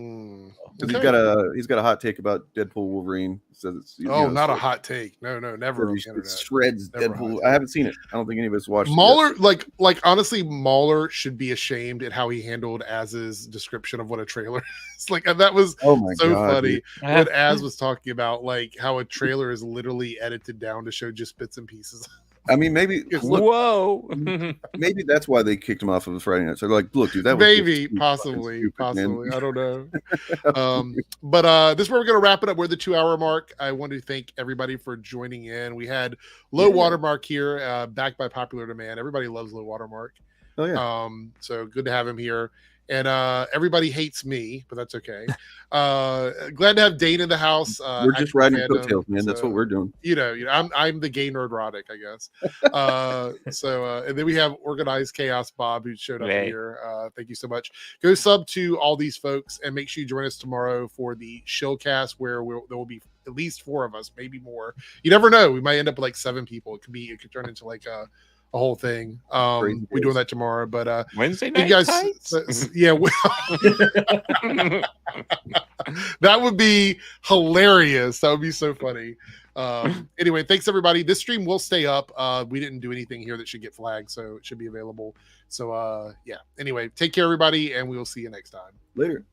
Okay. He's got a hot take about Deadpool Wolverine. He says it's not a hot take. No, never. He shreds never Deadpool. I haven't seen it. I don't think any of us watched Mahler. it Like honestly, Mahler should be ashamed at how he handled Az's description of what a trailer is. Like that was so funny when Az was talking about like how a trailer is literally edited down to show just bits and pieces. I mean, maybe. Whoa. Maybe that's why they kicked him off of the Friday night. So they're like, look, dude, that was maybe, possibly. I don't know. But this is where we're going to wrap it up. We're the 2-hour mark. I want to thank everybody for joining in. We had Low Watermark here, backed by popular demand. Everybody loves Low Watermark. Oh yeah. So good to have him here. And everybody hates me, but that's okay. Glad to have Dane in the house. We're just riding coattails, man. That's what we're doing. You know, I'm the gay nerdrotic, I guess. And then we have Organized Chaos Bob, who showed up here. Thank you so much. Go sub to all these folks and make sure you join us tomorrow for the Shillcast, where there will be at least 4 of us, maybe more. You never know. We might end up with like 7 people. It could turn into like a whole thing. We're doing that tomorrow, but Wednesday night, guys, yeah, that would be hilarious. That would be so funny. Anyway, thanks everybody. This stream will stay up. We didn't do anything here that should get flagged, so it should be available. So yeah, anyway, take care everybody, and we will see you next time. Later.